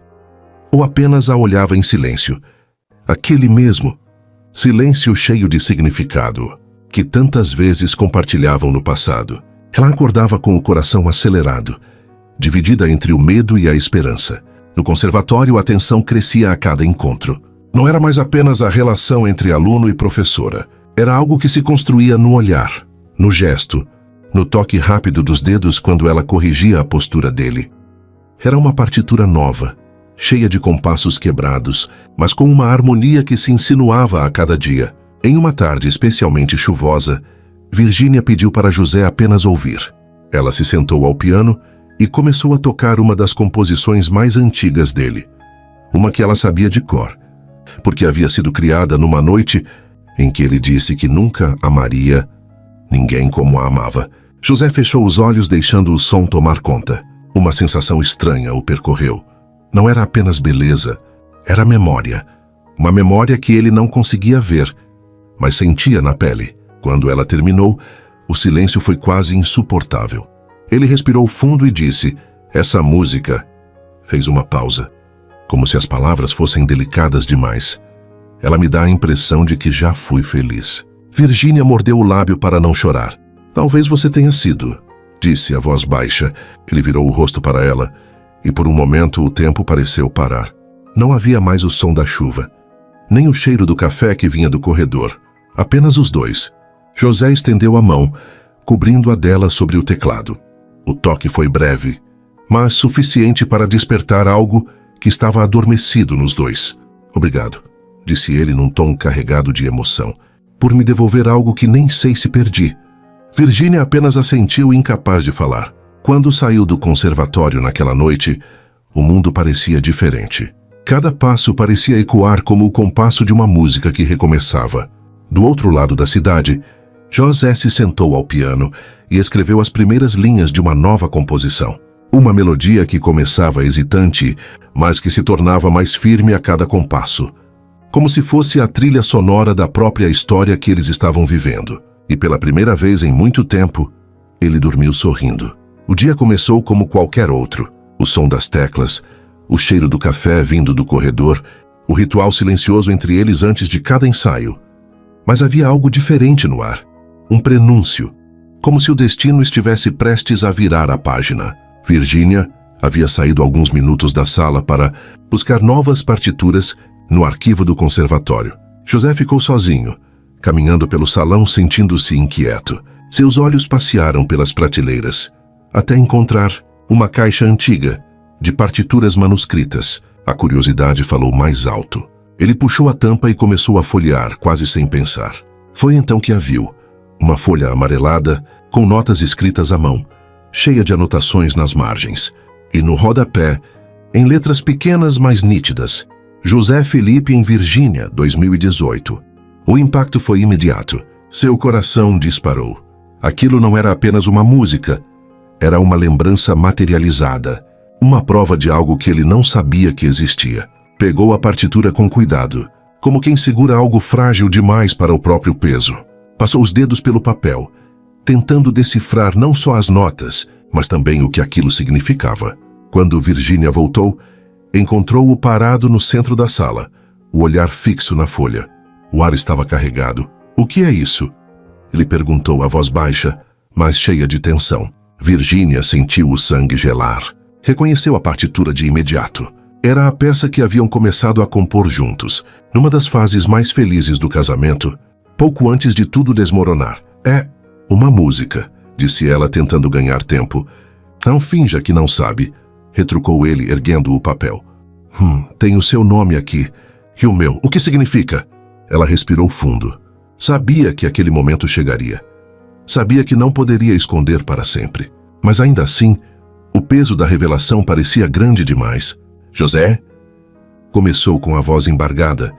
ou apenas a olhava em silêncio. Aquele mesmo silêncio cheio de significado, que tantas vezes compartilhavam no passado. Ela acordava com o coração acelerado, dividida entre o medo e a esperança. No conservatório, a tensão crescia a cada encontro. Não era mais apenas a relação entre aluno e professora. Era algo que se construía no olhar, no gesto, no toque rápido dos dedos quando ela corrigia a postura dele. Era uma partitura nova, cheia de compassos quebrados, mas com uma harmonia que se insinuava a cada dia. Em uma tarde especialmente chuvosa, Virgínia pediu para José apenas ouvir. Ela se sentou ao piano e começou a tocar uma das composições mais antigas dele. Uma que ela sabia de cor, porque havia sido criada numa noite em que ele disse que nunca amaria ninguém como a amava. José fechou os olhos, deixando o som tomar conta. Uma sensação estranha o percorreu. Não era apenas beleza, era memória. Uma memória que ele não conseguia ver, mas sentia na pele. Quando ela terminou, o silêncio foi quase insuportável. Ele respirou fundo e disse, essa música... Fez uma pausa, como se as palavras fossem delicadas demais. Ela me dá a impressão de que já fui feliz. Virgínia mordeu o lábio para não chorar. Talvez você tenha sido, disse a voz baixa. Ele virou o rosto para ela, e por um momento o tempo pareceu parar. Não havia mais o som da chuva, nem o cheiro do café que vinha do corredor. Apenas os dois. José estendeu a mão, cobrindo a dela sobre o teclado. O toque foi breve, mas suficiente para despertar algo que estava adormecido nos dois. Obrigado, disse ele num tom carregado de emoção, por me devolver algo que nem sei se perdi. Virgínia apenas assentiu, incapaz de falar. Quando saiu do conservatório naquela noite, o mundo parecia diferente. Cada passo parecia ecoar como o compasso de uma música que recomeçava. Do outro lado da cidade, José se sentou ao piano e escreveu as primeiras linhas de uma nova composição. Uma melodia que começava hesitante, mas que se tornava mais firme a cada compasso, como se fosse a trilha sonora da própria história que eles estavam vivendo. E pela primeira vez em muito tempo, ele dormiu sorrindo. O dia começou como qualquer outro. O som das teclas, o cheiro do café vindo do corredor, o ritual silencioso entre eles antes de cada ensaio. Mas havia algo diferente no ar. Um prenúncio, como se o destino estivesse prestes a virar a página. Virgínia havia saído alguns minutos da sala para buscar novas partituras no arquivo do conservatório. José ficou sozinho, caminhando pelo salão, sentindo-se inquieto. Seus olhos passearam pelas prateleiras, até encontrar uma caixa antiga, de partituras manuscritas. A curiosidade falou mais alto. Ele puxou a tampa e começou a folhear, quase sem pensar. Foi então que a viu. Uma folha amarelada, com notas escritas à mão, cheia de anotações nas margens. E no rodapé, em letras pequenas mas nítidas, José Felipe em Virgínia, 2018. O impacto foi imediato. Seu coração disparou. Aquilo não era apenas uma música, era uma lembrança materializada, uma prova de algo que ele não sabia que existia. Pegou a partitura com cuidado, como quem segura algo frágil demais para o próprio peso. Passou os dedos pelo papel, tentando decifrar não só as notas, mas também o que aquilo significava. Quando Virgínia voltou, encontrou-o parado no centro da sala, o olhar fixo na folha. O ar estava carregado. "O que é isso?" Ele perguntou a voz baixa, mas cheia de tensão. Virgínia sentiu o sangue gelar. Reconheceu a partitura de imediato. Era a peça que haviam começado a compor juntos, numa das fases mais felizes do casamento, pouco antes de tudo desmoronar. "É uma música", disse ela, tentando ganhar tempo. "Não finja que não sabe", retrucou ele, erguendo o papel. Tem o seu nome aqui. E o meu, o que significa?" Ela respirou fundo. Sabia que aquele momento chegaria. Sabia que não poderia esconder para sempre. Mas ainda assim, o peso da revelação parecia grande demais. "José?" Começou com a voz embargada.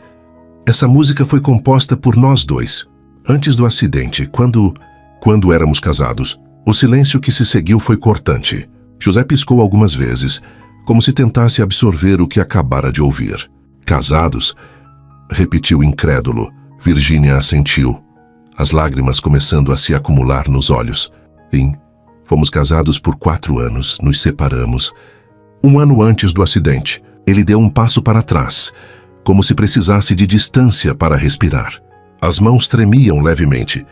"Essa música foi composta por nós dois, antes do acidente, quando éramos casados." O silêncio que se seguiu foi cortante. José piscou algumas vezes, como se tentasse absorver o que acabara de ouvir. "Casados?" repetiu incrédulo. Virgínia assentiu, as lágrimas começando a se acumular nos olhos. Fomos casados por 4 anos, nos separamos. 1 ano antes do acidente, ele deu um passo para trás, como se precisasse de distância para respirar. As mãos tremiam levemente.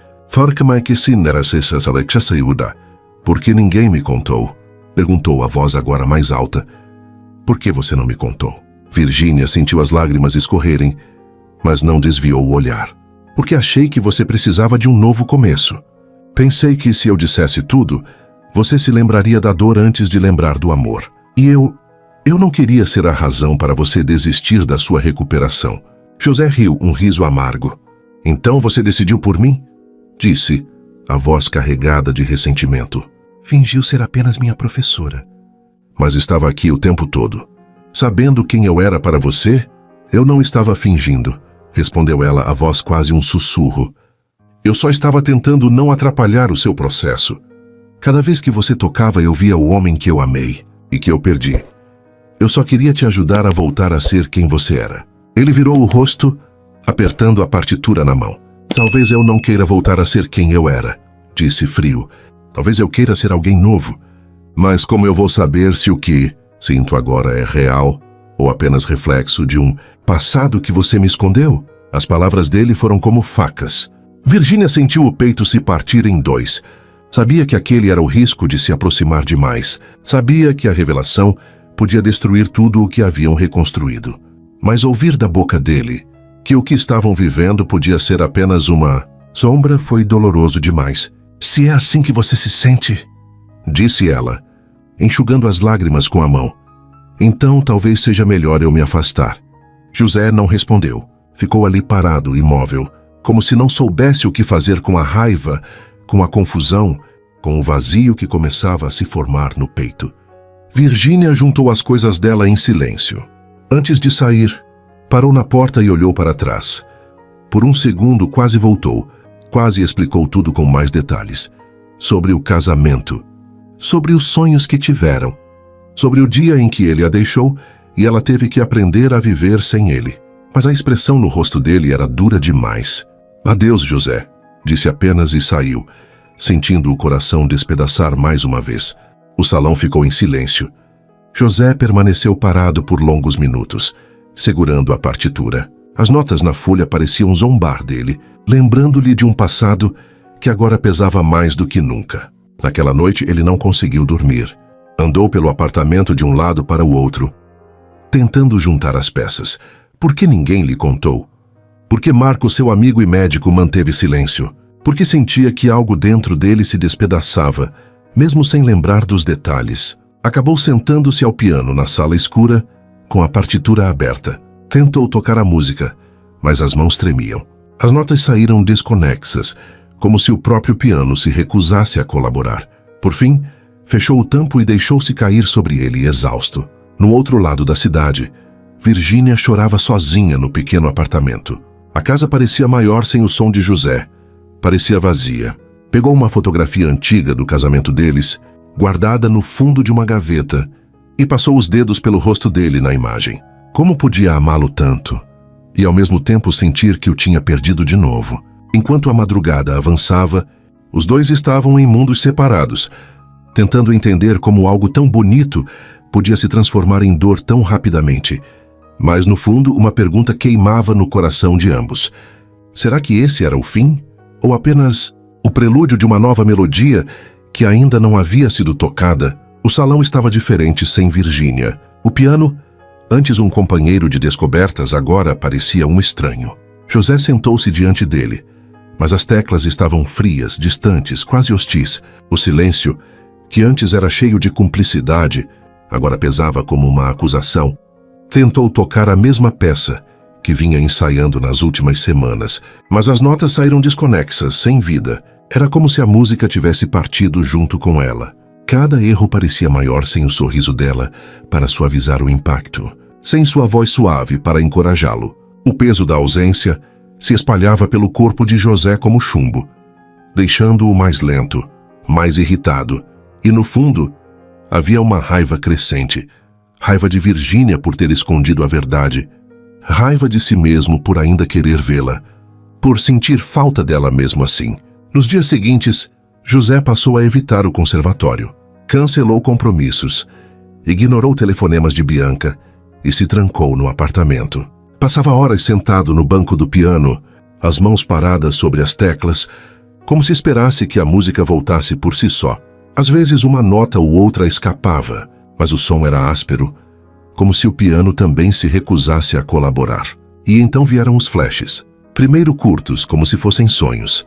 "Por que ninguém me contou?" perguntou a voz agora mais alta. "Por que você não me contou?" Virgínia sentiu as lágrimas escorrerem, mas não desviou o olhar. "Porque achei que você precisava de um novo começo. Pensei que se eu dissesse tudo, você se lembraria da dor antes de lembrar do amor. E eu não queria ser a razão para você desistir da sua recuperação." José riu, um riso amargo. "Então você decidiu por mim?" disse, a voz carregada de ressentimento. "Fingiu ser apenas minha professora." "Mas estava aqui o tempo todo. Sabendo quem eu era para você, eu não estava fingindo", respondeu ela, a voz quase um sussurro. "Eu só estava tentando não atrapalhar o seu processo. Cada vez que você tocava, eu via o homem que eu amei e que eu perdi. Eu só queria te ajudar a voltar a ser quem você era." Ele virou o rosto, apertando a partitura na mão. "Talvez eu não queira voltar a ser quem eu era", disse frio. "Talvez eu queira ser alguém novo. Mas como eu vou saber se o que sinto agora é real ou apenas reflexo de um passado que você me escondeu?" As palavras dele foram como facas. Virgínia sentiu o peito se partir em 2. Sabia que aquele era o risco de se aproximar demais. Sabia que a revelação podia destruir tudo o que haviam reconstruído. Mas ouvir da boca dele que o que estavam vivendo podia ser apenas uma sombra foi doloroso demais. "Se é assim que você se sente", disse ela, enxugando as lágrimas com a mão, "então talvez seja melhor eu me afastar." José não respondeu. Ficou ali parado, imóvel, como se não soubesse o que fazer com a raiva, com a confusão, com o vazio que começava a se formar no peito. Virgínia juntou as coisas dela em silêncio. Antes de sair, parou na porta e olhou para trás. Por um segundo quase voltou, quase explicou tudo com mais detalhes. Sobre o casamento, sobre os sonhos que tiveram, sobre o dia em que ele a deixou e ela teve que aprender a viver sem ele. Mas a expressão no rosto dele era dura demais. "Adeus, José", disse apenas e saiu, sentindo o coração despedaçar mais uma vez. O salão ficou em silêncio. José permaneceu parado por longos minutos, segurando a partitura. As notas na folha pareciam zombar dele, lembrando-lhe de um passado que agora pesava mais do que nunca. Naquela noite ele não conseguiu dormir. Andou pelo apartamento de um lado para o outro, tentando juntar as peças. Por que ninguém lhe contou? Por que Marco, seu amigo e médico, manteve silêncio? Por que sentia que algo dentro dele se despedaçava, mesmo sem lembrar dos detalhes? Acabou sentando-se ao piano na sala escura, com a partitura aberta. Tentou tocar a música, mas as mãos tremiam. As notas saíram desconexas, como se o próprio piano se recusasse a colaborar. Por fim, fechou o tampo e deixou-se cair sobre ele, exausto. No outro lado da cidade, Virgínia chorava sozinha no pequeno apartamento. A casa parecia maior sem o som de José. Parecia vazia. Pegou uma fotografia antiga do casamento deles, guardada no fundo de uma gaveta, e passou os dedos pelo rosto dele na imagem. Como podia amá-lo tanto? E ao mesmo tempo sentir que o tinha perdido de novo. Enquanto a madrugada avançava, os dois estavam em mundos separados, tentando entender como algo tão bonito podia se transformar em dor tão rapidamente. Mas, no fundo, uma pergunta queimava no coração de ambos. Será que esse era o fim? Ou apenas o prelúdio de uma nova melodia que ainda não havia sido tocada? O salão estava diferente sem Virgínia. O piano, antes um companheiro de descobertas, agora parecia um estranho. José sentou-se diante dele, mas as teclas estavam frias, distantes, quase hostis. O silêncio, que antes era cheio de cumplicidade, agora pesava como uma acusação. Tentou tocar a mesma peça que vinha ensaiando nas últimas semanas, mas as notas saíram desconexas, sem vida. Era como se a música tivesse partido junto com ela. Cada erro parecia maior sem o sorriso dela para suavizar o impacto, sem sua voz suave para encorajá-lo. O peso da ausência se espalhava pelo corpo de José como chumbo, deixando-o mais lento, mais irritado, e no fundo havia uma raiva crescente. Raiva de Virgínia por ter escondido a verdade. Raiva de si mesmo por ainda querer vê-la. Por sentir falta dela mesmo assim. Nos dias seguintes, José passou a evitar o conservatório. Cancelou compromissos. Ignorou telefonemas de Bianca e se trancou no apartamento. Passava horas sentado no banco do piano, as mãos paradas sobre as teclas, como se esperasse que a música voltasse por si só. Às vezes uma nota ou outra escapava, mas o som era áspero, como se o piano também se recusasse a colaborar. E então vieram os flashes. Primeiro curtos, como se fossem sonhos.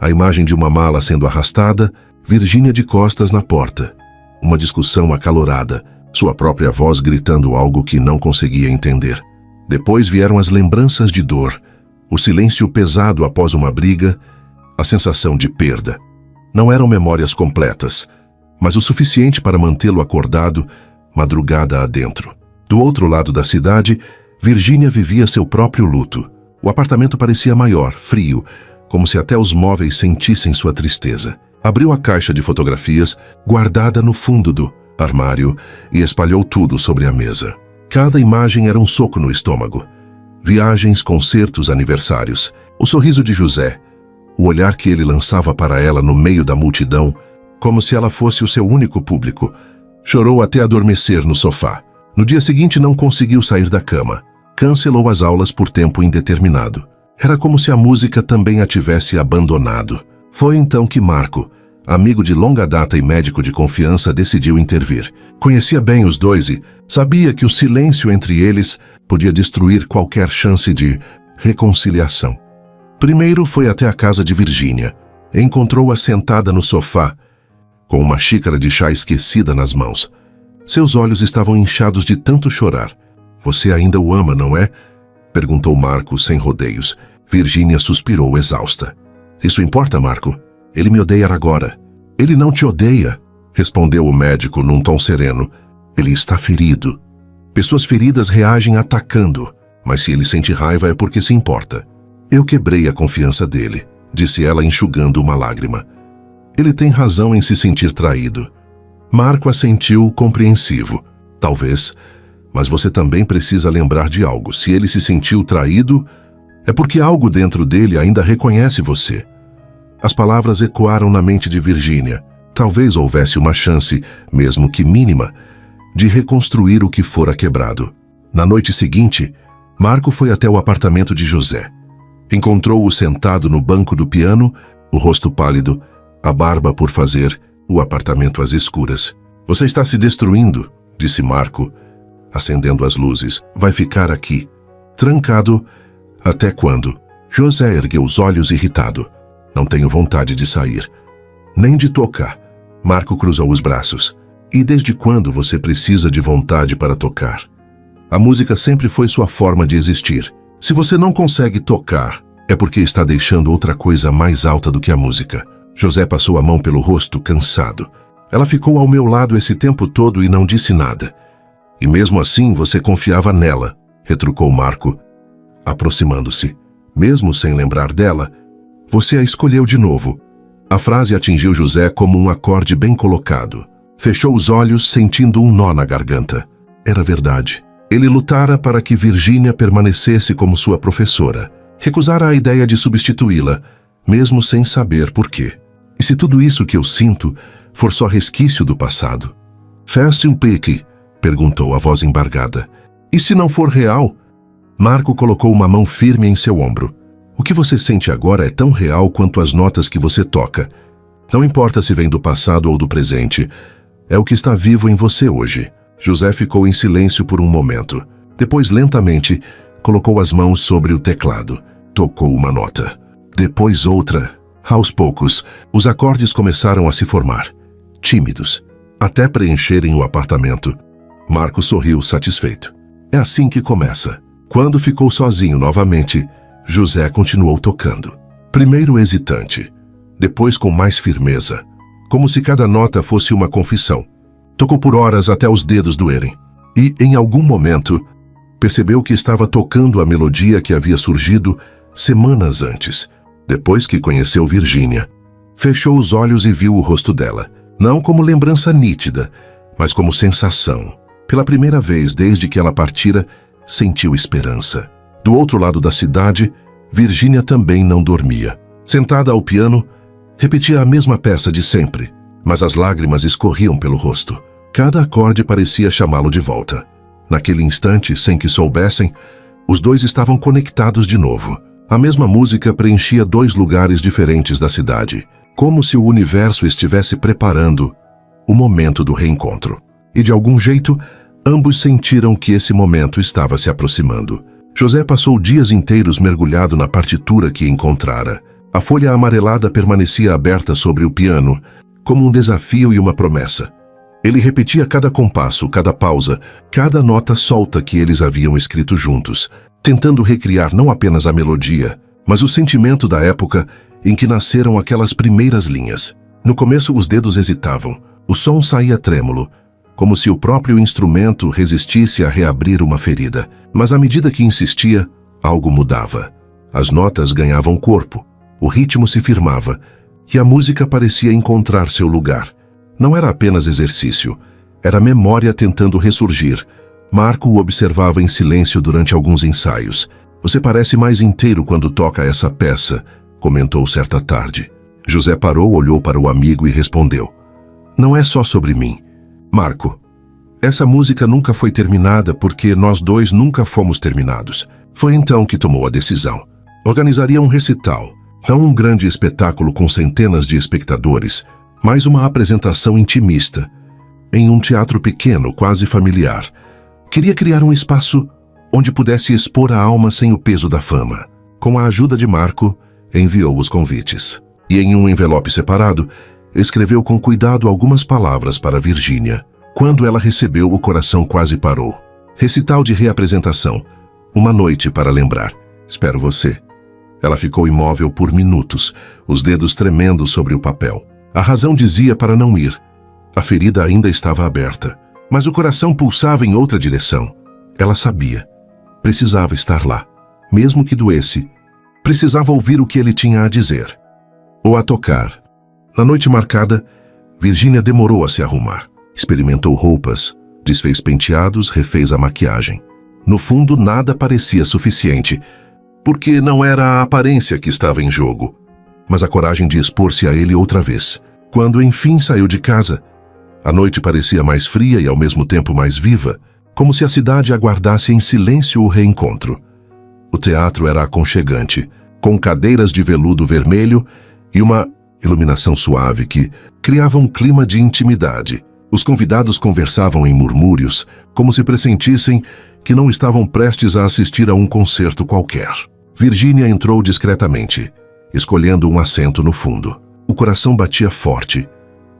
A imagem de uma mala sendo arrastada, Virgínia de costas na porta. Uma discussão acalorada, sua própria voz gritando algo que não conseguia entender. Depois vieram as lembranças de dor, o silêncio pesado após uma briga, a sensação de perda. Não eram memórias completas, mas o suficiente para mantê-lo acordado, madrugada adentro. Do outro lado da cidade, Virgínia vivia seu próprio luto. O apartamento parecia maior, frio, como se até os móveis sentissem sua tristeza. Abriu a caixa de fotografias, guardada no fundo do armário, e espalhou tudo sobre a mesa. Cada imagem era um soco no estômago. Viagens, concertos, aniversários. O sorriso de José, o olhar que ele lançava para ela no meio da multidão, como se ela fosse o seu único público. Chorou até adormecer no sofá. No dia seguinte não conseguiu sair da cama. Cancelou as aulas por tempo indeterminado. Era como se a música também a tivesse abandonado. Foi então que Marco, amigo de longa data e médico de confiança, decidiu intervir. Conhecia bem os dois e sabia que o silêncio entre eles podia destruir qualquer chance de reconciliação. Primeiro foi até a casa de Virgínia. Encontrou-a sentada no sofá, com uma xícara de chá esquecida nas mãos. Seus olhos estavam inchados de tanto chorar. "Você ainda o ama, não é?" perguntou Marco sem rodeios. Virgínia suspirou exausta. "Isso importa, Marco? Ele me odeia agora." "Ele não te odeia", respondeu o médico num tom sereno. "Ele está ferido. Pessoas feridas reagem atacando, mas se ele sente raiva é porque se importa." "Eu quebrei a confiança dele", disse ela enxugando uma lágrima. "Ele tem razão em se sentir traído." Marco assentiu compreensivo. "Talvez, mas você também precisa lembrar de algo. Se ele se sentiu traído, é porque algo dentro dele ainda reconhece você." As palavras ecoaram na mente de Virgínia. Talvez houvesse uma chance, mesmo que mínima, de reconstruir o que fora quebrado. Na noite seguinte, Marco foi até o apartamento de José. Encontrou-o sentado no banco do piano, o rosto pálido, a barba por fazer, o apartamento às escuras. "Você está se destruindo", disse Marco, acendendo as luzes. "Vai ficar aqui, trancado, até quando?" José ergueu os olhos irritado. "Não tenho vontade de sair, nem de tocar." Marco cruzou os braços. "E desde quando você precisa de vontade para tocar?" A música sempre foi sua forma de existir. Se você não consegue tocar, é porque está deixando outra coisa mais alta do que a música. José passou a mão pelo rosto, cansado. Ela ficou ao meu lado esse tempo todo e não disse nada. E mesmo assim você confiava nela, retrucou Marco, aproximando-se. Mesmo sem lembrar dela, você a escolheu de novo. A frase atingiu José como um acorde bem colocado. Fechou os olhos, sentindo um nó na garganta. Era verdade. Ele lutara para que Virgínia permanecesse como sua professora. Recusara a ideia de substituí-la, mesmo sem saber por quê. E se tudo isso que eu sinto for só resquício do passado? Faz-se um pique? Perguntou a voz embargada. E se não for real? Marco colocou uma mão firme em seu ombro. O que você sente agora é tão real quanto as notas que você toca. Não importa se vem do passado ou do presente, é o que está vivo em você hoje. José ficou em silêncio por um momento. Depois, lentamente, colocou as mãos sobre o teclado. Tocou uma nota. Depois outra. Aos poucos, os acordes começaram a se formar. Tímidos, até preencherem o apartamento. Marco sorriu satisfeito. É assim que começa. Quando ficou sozinho novamente, José continuou tocando. Primeiro hesitante, depois com mais firmeza, como se cada nota fosse uma confissão. Tocou por horas até os dedos doerem. E, em algum momento, percebeu que estava tocando a melodia que havia surgido semanas antes, depois que conheceu Virgínia. Fechou os olhos e viu o rosto dela, não como lembrança nítida, mas como sensação. Pela primeira vez desde que ela partira, sentiu esperança. Do outro lado da cidade, Virgínia também não dormia. Sentada ao piano, repetia a mesma peça de sempre, mas as lágrimas escorriam pelo rosto. Cada acorde parecia chamá-lo de volta. Naquele instante, sem que soubessem, os dois estavam conectados de novo. A mesma música preenchia dois lugares diferentes da cidade, como se o universo estivesse preparando o momento do reencontro. E de algum jeito, ambos sentiram que esse momento estava se aproximando. José passou dias inteiros mergulhado na partitura que encontrara. A folha amarelada permanecia aberta sobre o piano, como um desafio e uma promessa. Ele repetia cada compasso, cada pausa, cada nota solta que eles haviam escrito juntos, tentando recriar não apenas a melodia, mas o sentimento da época em que nasceram aquelas primeiras linhas. No começo os dedos hesitavam, o som saía trêmulo, como se o próprio instrumento resistisse a reabrir uma ferida. Mas à medida que insistia, algo mudava. As notas ganhavam corpo, o ritmo se firmava, e a música parecia encontrar seu lugar. Não era apenas exercício, era memória tentando ressurgir. Marco o observava em silêncio durante alguns ensaios. Você parece mais inteiro quando toca essa peça, comentou certa tarde. José parou, olhou para o amigo e respondeu. Não é só sobre mim. Marco, essa música nunca foi terminada porque nós dois nunca fomos terminados. Foi então que tomou a decisão. Organizaria um recital, não um grande espetáculo com centenas de espectadores, mas uma apresentação intimista, em um teatro pequeno, quase familiar. Queria criar um espaço onde pudesse expor a alma sem o peso da fama. Com a ajuda de Marco, enviou os convites. E em um envelope separado, escreveu com cuidado algumas palavras para Virgínia. Quando ela recebeu, o coração quase parou. Recital de reapresentação. Uma noite para lembrar. Espero você. Ela ficou imóvel por minutos, os dedos tremendo sobre o papel. A razão dizia para não ir. A ferida ainda estava aberta, mas o coração pulsava em outra direção. Ela sabia. Precisava estar lá. Mesmo que doesse, precisava ouvir o que ele tinha a dizer. Ou a tocar. Na noite marcada, Virgínia demorou a se arrumar. Experimentou roupas, desfez penteados, refez a maquiagem. No fundo, nada parecia suficiente, porque não era a aparência que estava em jogo, mas a coragem de expor-se a ele outra vez. Quando, enfim, saiu de casa, a noite parecia mais fria e ao mesmo tempo mais viva, como se a cidade aguardasse em silêncio o reencontro. O teatro era aconchegante, com cadeiras de veludo vermelho e uma iluminação suave que criava um clima de intimidade. Os convidados conversavam em murmúrios, como se pressentissem que não estavam prestes a assistir a um concerto qualquer. Virgínia entrou discretamente, escolhendo um assento no fundo. O coração batia forte,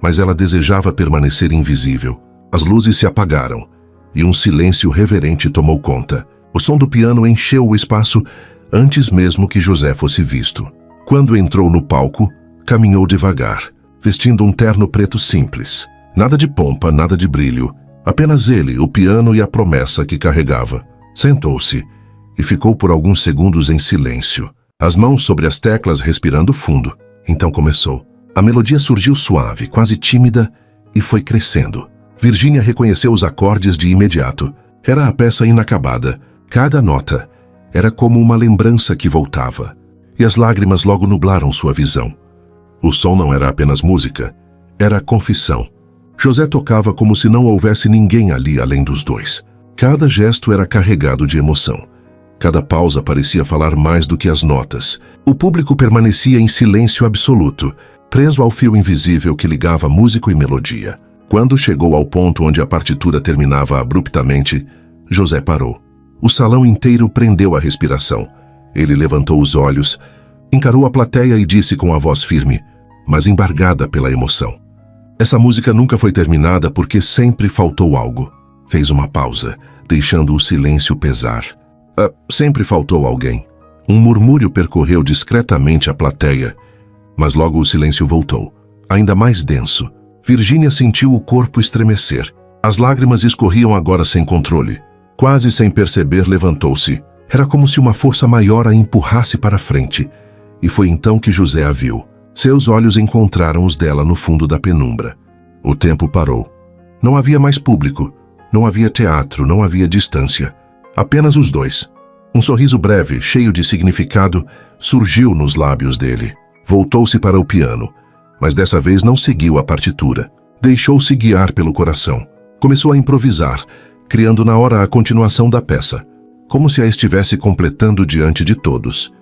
mas ela desejava permanecer invisível. As luzes se apagaram, e um silêncio reverente tomou conta. O som do piano encheu o espaço antes mesmo que José fosse visto. Quando entrou no palco, caminhou devagar, vestindo um terno preto simples. Nada de pompa, nada de brilho. Apenas ele, o piano e a promessa que carregava. Sentou-se e ficou por alguns segundos em silêncio, as mãos sobre as teclas, respirando fundo. Então começou. A melodia surgiu suave, quase tímida, e foi crescendo. Virgínia reconheceu os acordes de imediato. Era a peça inacabada. Cada nota era como uma lembrança que voltava. E as lágrimas logo nublaram sua visão. O som não era apenas música, era confissão. José tocava como se não houvesse ninguém ali além dos dois. Cada gesto era carregado de emoção. Cada pausa parecia falar mais do que as notas. O público permanecia em silêncio absoluto, preso ao fio invisível que ligava músico e melodia. Quando chegou ao ponto onde a partitura terminava abruptamente, José parou. O salão inteiro prendeu a respiração. Ele levantou os olhos, encarou a plateia e disse com a voz firme, mas embargada pela emoção: essa música nunca foi terminada porque sempre faltou algo. Fez uma pausa, deixando o silêncio pesar. Sempre faltou alguém. Um murmúrio percorreu discretamente a plateia, mas logo o silêncio voltou, ainda mais denso. Virgínia sentiu o corpo estremecer. As lágrimas escorriam agora sem controle. Quase sem perceber, levantou-se. Era como se uma força maior a empurrasse para frente. E foi então que José a viu. Seus olhos encontraram os dela no fundo da penumbra. O tempo parou. Não havia mais público. Não havia teatro, não havia distância. Apenas os dois. Um sorriso breve, cheio de significado, surgiu nos lábios dele. Voltou-se para o piano, mas dessa vez não seguiu a partitura. Deixou-se guiar pelo coração. Começou a improvisar, criando na hora a continuação da peça, como se a estivesse completando diante de todos.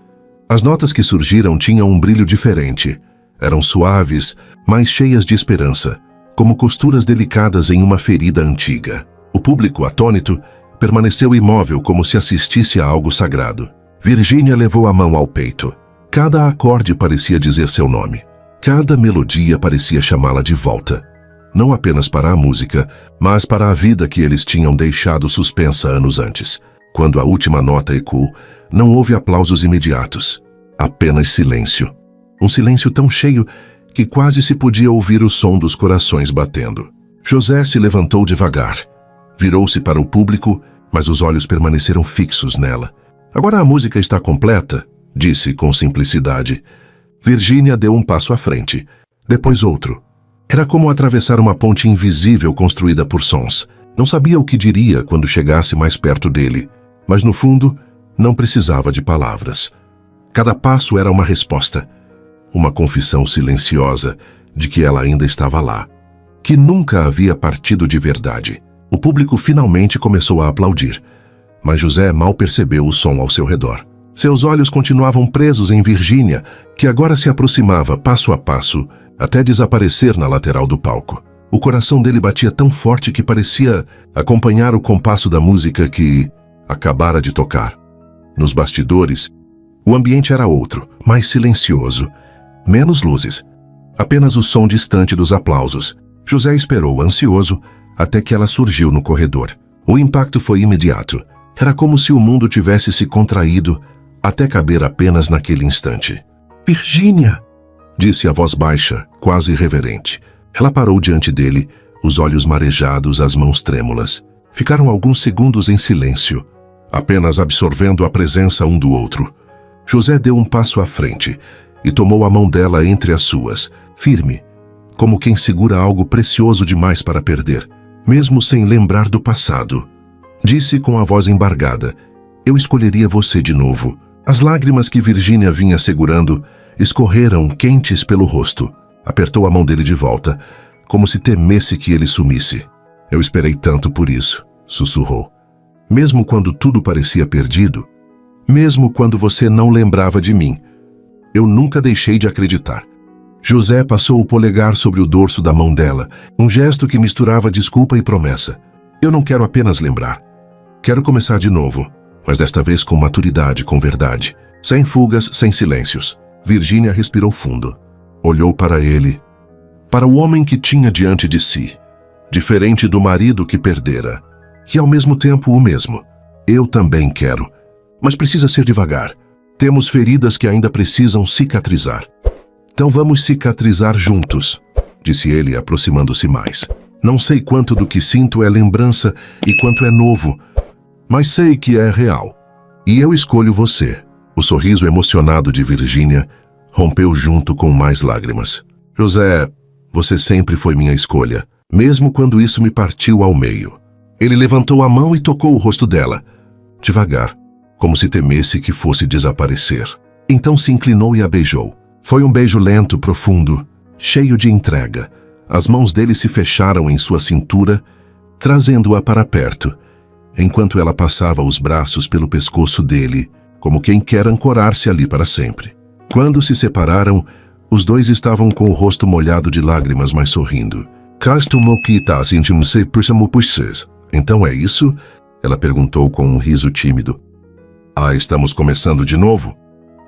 As notas que surgiram tinham um brilho diferente. Eram suaves, mas cheias de esperança, como costuras delicadas em uma ferida antiga. O público, atônito, permaneceu imóvel como se assistisse a algo sagrado. Virgínia levou a mão ao peito. Cada acorde parecia dizer seu nome. Cada melodia parecia chamá-la de volta. Não apenas para a música, mas para a vida que eles tinham deixado suspensa anos antes. Quando a última nota ecoou, não houve aplausos imediatos. Apenas silêncio. Um silêncio tão cheio que quase se podia ouvir o som dos corações batendo. José se levantou devagar. Virou-se para o público, mas os olhos permaneceram fixos nela. Agora a música está completa, disse com simplicidade. Virgínia deu um passo à frente, depois outro. Era como atravessar uma ponte invisível construída por sons. Não sabia o que diria quando chegasse mais perto dele, mas no fundo, não precisava de palavras. Cada passo era uma resposta, uma confissão silenciosa de que ela ainda estava lá, que nunca havia partido de verdade. O público finalmente começou a aplaudir, mas José mal percebeu o som ao seu redor. Seus olhos continuavam presos em Virgínia, que agora se aproximava passo a passo, até desaparecer na lateral do palco. O coração dele batia tão forte que parecia acompanhar o compasso da música que acabara de tocar. Nos bastidores, o ambiente era outro, mais silencioso, menos luzes, apenas o som distante dos aplausos. José esperou, ansioso, até que ela surgiu no corredor. O impacto foi imediato. Era como se o mundo tivesse se contraído até caber apenas naquele instante. «Virgínia!» disse a voz baixa, quase reverente. Ela parou diante dele, os olhos marejados, as mãos trêmulas. Ficaram alguns segundos em silêncio, apenas absorvendo a presença um do outro. José deu um passo à frente e tomou a mão dela entre as suas, firme, como quem segura algo precioso demais para perder, mesmo sem lembrar do passado. Disse com a voz embargada: «Eu escolheria você de novo». As lágrimas que Virgínia vinha segurando escorreram quentes pelo rosto. Apertou a mão dele de volta, como se temesse que ele sumisse. «Eu esperei tanto por isso», sussurrou. «Mesmo quando tudo parecia perdido, mesmo quando você não lembrava de mim, eu nunca deixei de acreditar». José passou o polegar sobre o dorso da mão dela, um gesto que misturava desculpa e promessa. «Eu não quero apenas lembrar. Quero começar de novo, mas desta vez com maturidade, com verdade. Sem fugas, sem silêncios». Virgínia respirou fundo. Olhou para ele, para o homem que tinha diante de si, diferente do marido que perdera. e ao mesmo tempo o mesmo. Eu também quero, mas precisa ser devagar. Temos feridas que ainda precisam cicatrizar. Então vamos cicatrizar juntos, disse ele, aproximando-se mais. Não sei quanto do que sinto é lembrança e quanto é novo, mas sei que é real. E eu escolho você. O sorriso emocionado de Virgínia rompeu junto com mais lágrimas. José, você sempre foi minha escolha, mesmo quando isso me partiu ao meio. Ele levantou a mão e tocou o rosto dela, devagar, como se temesse que fosse desaparecer. Então se inclinou e a beijou. Foi um beijo lento, profundo, cheio de entrega. As mãos dele se fecharam em sua cintura, trazendo-a para perto, enquanto ela passava os braços pelo pescoço dele, como quem quer ancorar-se ali para sempre. Quando se separaram, os dois estavam com o rosto molhado de lágrimas, mas sorrindo. Então é isso? Ela perguntou com um riso tímido. Estamos começando de novo?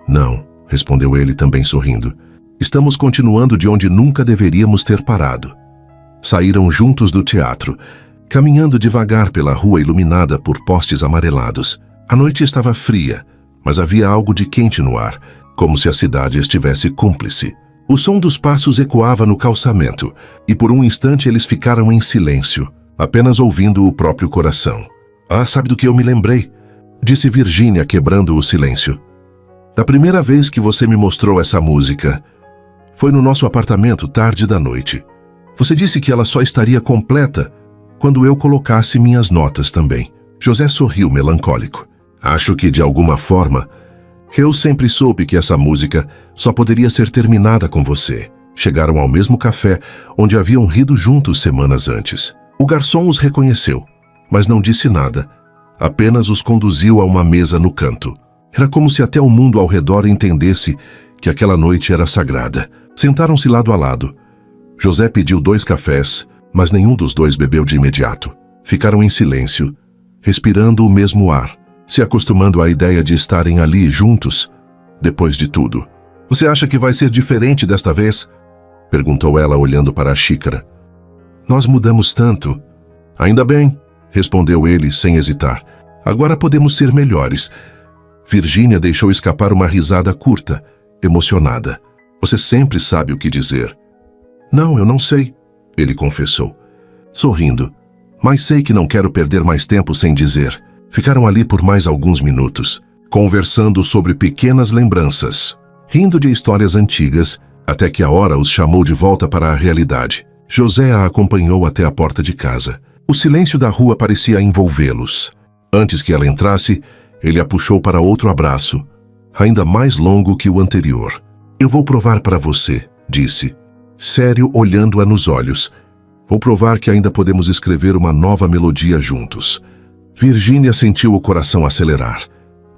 Não, respondeu ele também sorrindo. Estamos continuando de onde nunca deveríamos ter parado. Saíram juntos do teatro, caminhando devagar pela rua iluminada por postes amarelados. A noite estava fria, mas havia algo de quente no ar, como se a cidade estivesse cúmplice. O som dos passos ecoava no calçamento, e por um instante eles ficaram em silêncio, apenas ouvindo o próprio coração. Sabe do que eu me lembrei? Disse Virgínia, quebrando o silêncio. Da primeira vez que você me mostrou essa música, foi no nosso apartamento tarde da noite. Você disse que ela só estaria completa quando eu colocasse minhas notas também. José sorriu melancólico. Acho que, de alguma forma, eu sempre soube que essa música só poderia ser terminada com você. Chegaram ao mesmo café onde haviam rido juntos semanas antes. O garçom os reconheceu, mas não disse nada. Apenas os conduziu a uma mesa no canto. Era como se até o mundo ao redor entendesse que aquela noite era sagrada. Sentaram-se lado a lado. José pediu 2 cafés, mas nenhum dos dois bebeu de imediato. Ficaram em silêncio, respirando o mesmo ar, se acostumando à ideia de estarem ali juntos, depois de tudo. Você acha que vai ser diferente desta vez? Perguntou ela, olhando para a xícara. Nós mudamos tanto. Ainda bem, respondeu ele, sem hesitar. Agora podemos ser melhores. Virgínia deixou escapar uma risada curta, emocionada. Você sempre sabe o que dizer. Não, eu não sei, ele confessou, sorrindo. Mas sei que não quero perder mais tempo sem dizer. Ficaram ali por mais alguns minutos, conversando sobre pequenas lembranças, rindo de histórias antigas, até que a hora os chamou de volta para a realidade. José a acompanhou até a porta de casa. O silêncio da rua parecia envolvê-los. Antes que ela entrasse, ele a puxou para outro abraço, ainda mais longo que o anterior. Eu vou provar para você, disse, sério, olhando-a nos olhos. Vou provar que ainda podemos escrever uma nova melodia juntos. Virgínia sentiu o coração acelerar,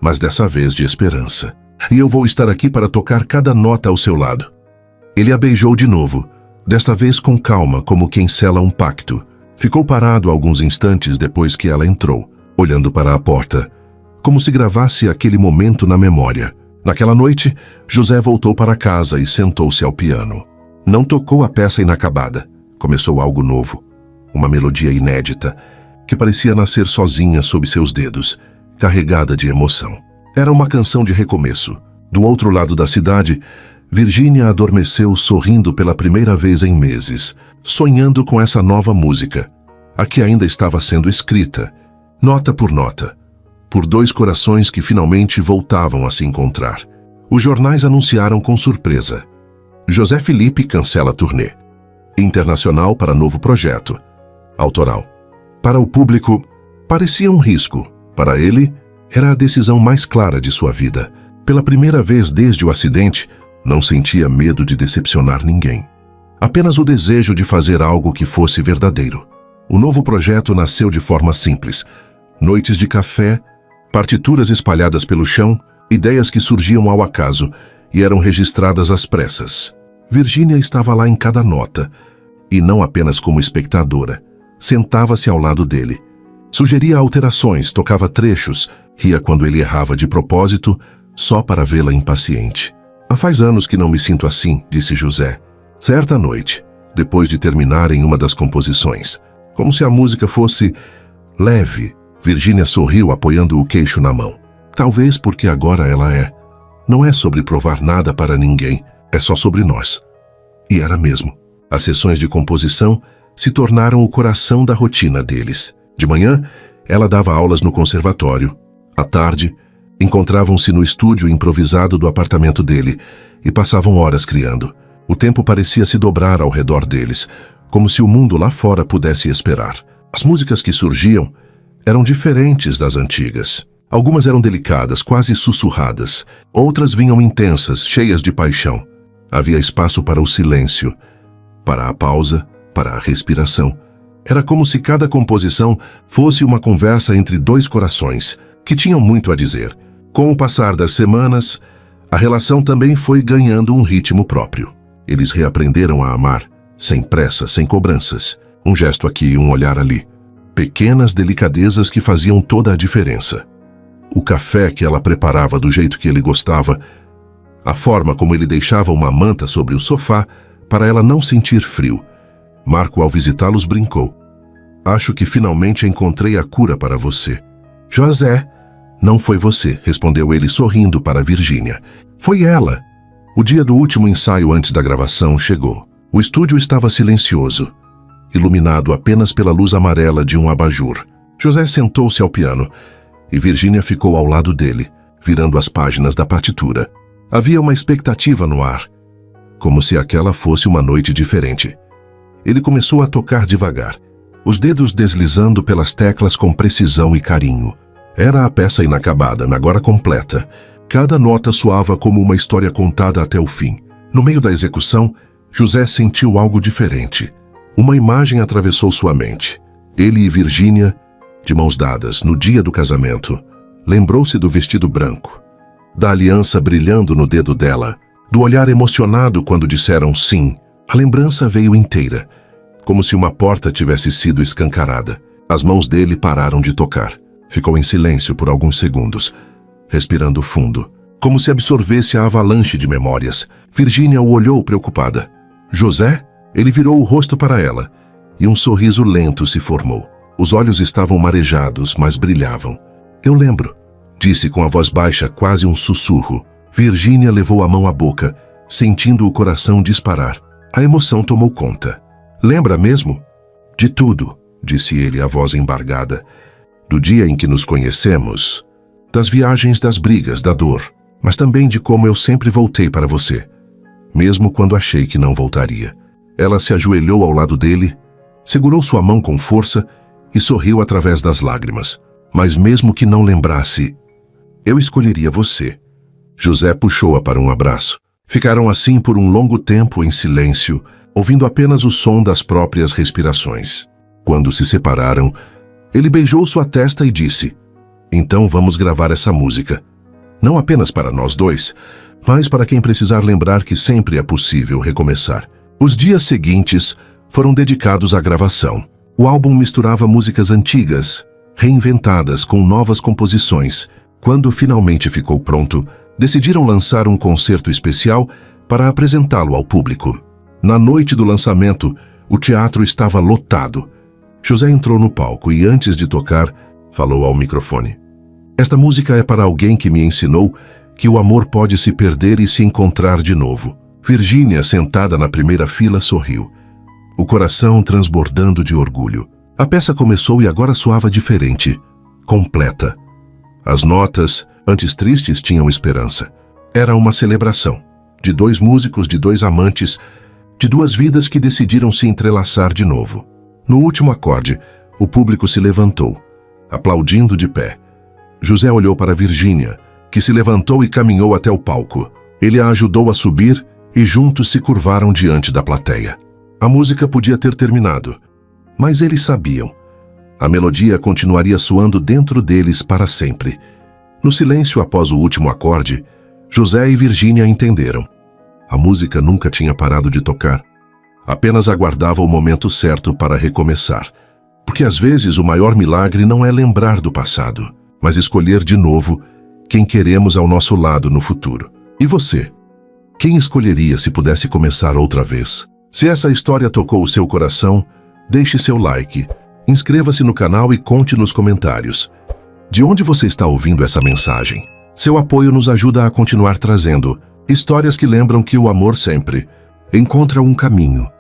mas dessa vez de esperança. E eu vou estar aqui para tocar cada nota ao seu lado. Ele a beijou de novo, desta vez com calma, como quem sela um pacto. Ficou parado alguns instantes depois que ela entrou, olhando para a porta, como se gravasse aquele momento na memória. Naquela noite, José voltou para casa e sentou-se ao piano. Não tocou a peça inacabada. Começou algo novo, uma melodia inédita, que parecia nascer sozinha sob seus dedos, carregada de emoção. Era uma canção de recomeço. Do outro lado da cidade, Virgínia adormeceu sorrindo pela primeira vez em meses, sonhando com essa nova música, a que ainda estava sendo escrita, nota por nota, por 2 corações que finalmente voltavam a se encontrar. Os jornais anunciaram com surpresa. José Felipe cancela a turnê. Internacional para novo projeto. Autoral. Para o público, parecia um risco. Para ele, era a decisão mais clara de sua vida. Pela primeira vez desde o acidente, não sentia medo de decepcionar ninguém. Apenas o desejo de fazer algo que fosse verdadeiro. O novo projeto nasceu de forma simples. Noites de café, partituras espalhadas pelo chão, ideias que surgiam ao acaso e eram registradas às pressas. Virgínia estava lá em cada nota, e não apenas como espectadora. Sentava-se ao lado dele. Sugeria alterações, tocava trechos, ria quando ele errava de propósito, só para vê-la impaciente. Faz anos que não me sinto assim, disse José. Certa noite, depois de terminarem uma das composições, como se a música fosse leve. Virgínia sorriu apoiando o queixo na mão. Talvez porque agora ela é. Não é sobre provar nada para ninguém, é só sobre nós. E era mesmo. As sessões de composição se tornaram o coração da rotina deles. De manhã, ela dava aulas no conservatório. À tarde, encontravam-se no estúdio improvisado do apartamento dele e passavam horas criando. O tempo parecia se dobrar ao redor deles, como se o mundo lá fora pudesse esperar. As músicas que surgiam eram diferentes das antigas. Algumas eram delicadas, quase sussurradas. Outras vinham intensas, cheias de paixão. Havia espaço para o silêncio, para a pausa, para a respiração. Era como se cada composição fosse uma conversa entre dois corações, que tinham muito a dizer. Com o passar das semanas, a relação também foi ganhando um ritmo próprio. Eles reaprenderam a amar, sem pressa, sem cobranças. Um gesto aqui, um olhar ali. Pequenas delicadezas que faziam toda a diferença. O café que ela preparava do jeito que ele gostava, a forma como ele deixava uma manta sobre o sofá para ela não sentir frio. Marco, ao visitá-los, brincou. Acho que finalmente encontrei a cura para você. José, não foi você, respondeu ele sorrindo para Virgínia. Foi ela. O dia do último ensaio antes da gravação chegou. O estúdio estava silencioso, iluminado apenas pela luz amarela de um abajur. José sentou-se ao piano e Virgínia ficou ao lado dele, virando as páginas da partitura. Havia uma expectativa no ar, como se aquela fosse uma noite diferente. Ele começou a tocar devagar, os dedos deslizando pelas teclas com precisão e carinho. Era a peça inacabada, agora completa. Cada nota soava como uma história contada até o fim. No meio da execução, José sentiu algo diferente. Uma imagem atravessou sua mente. Ele e Virgínia, de mãos dadas, no dia do casamento. Lembrou-se do vestido branco, da aliança brilhando no dedo dela, do olhar emocionado quando disseram sim. A lembrança veio inteira, como se uma porta tivesse sido escancarada. As mãos dele pararam de tocar. Ficou em silêncio por alguns segundos, respirando fundo, como se absorvesse a avalanche de memórias. Virgínia o olhou preocupada. José? Ele virou o rosto para ela, e um sorriso lento se formou. Os olhos estavam marejados, mas brilhavam. Eu lembro, disse com a voz baixa, quase um sussurro. Virgínia levou a mão à boca, sentindo o coração disparar. A emoção tomou conta. Lembra mesmo? De tudo, disse ele, a voz embargada. Do dia em que nos conhecemos, das viagens, das brigas, da dor, mas também de como eu sempre voltei para você, mesmo quando achei que não voltaria. Ela se ajoelhou ao lado dele, segurou sua mão com força e sorriu através das lágrimas. Mas mesmo que não lembrasse, eu escolheria você. José puxou-a para um abraço. Ficaram assim por um longo tempo em silêncio, ouvindo apenas o som das próprias respirações. Quando se separaram, ele beijou sua testa e disse: então vamos gravar essa música. Não apenas para nós dois, mas para quem precisar lembrar que sempre é possível recomeçar. Os dias seguintes foram dedicados à gravação. O álbum misturava músicas antigas, reinventadas com novas composições. Quando finalmente ficou pronto, decidiram lançar um concerto especial para apresentá-lo ao público. Na noite do lançamento, o teatro estava lotado. José entrou no palco e, antes de tocar, falou ao microfone. Esta música é para alguém que me ensinou que o amor pode se perder e se encontrar de novo. Virgínia, sentada na primeira fila, sorriu, o coração transbordando de orgulho. A peça começou e agora soava diferente, completa. As notas, antes tristes, tinham esperança. Era uma celebração, de dois músicos, de dois amantes, de duas vidas que decidiram se entrelaçar de novo. No último acorde, o público se levantou, aplaudindo de pé. José olhou para Virgínia, que se levantou e caminhou até o palco. Ele a ajudou a subir e juntos se curvaram diante da plateia. A música podia ter terminado, mas eles sabiam. A melodia continuaria soando dentro deles para sempre. No silêncio após o último acorde, José e Virgínia entenderam. A música nunca tinha parado de tocar. Apenas aguardava o momento certo para recomeçar. Porque às vezes o maior milagre não é lembrar do passado, mas escolher de novo quem queremos ao nosso lado no futuro. E você? Quem escolheria se pudesse começar outra vez? Se essa história tocou o seu coração, deixe seu like Inscreva-se no canal e conte nos comentários. De onde você está ouvindo essa mensagem? Seu apoio nos ajuda a continuar trazendo histórias que lembram que o amor sempre encontra um caminho.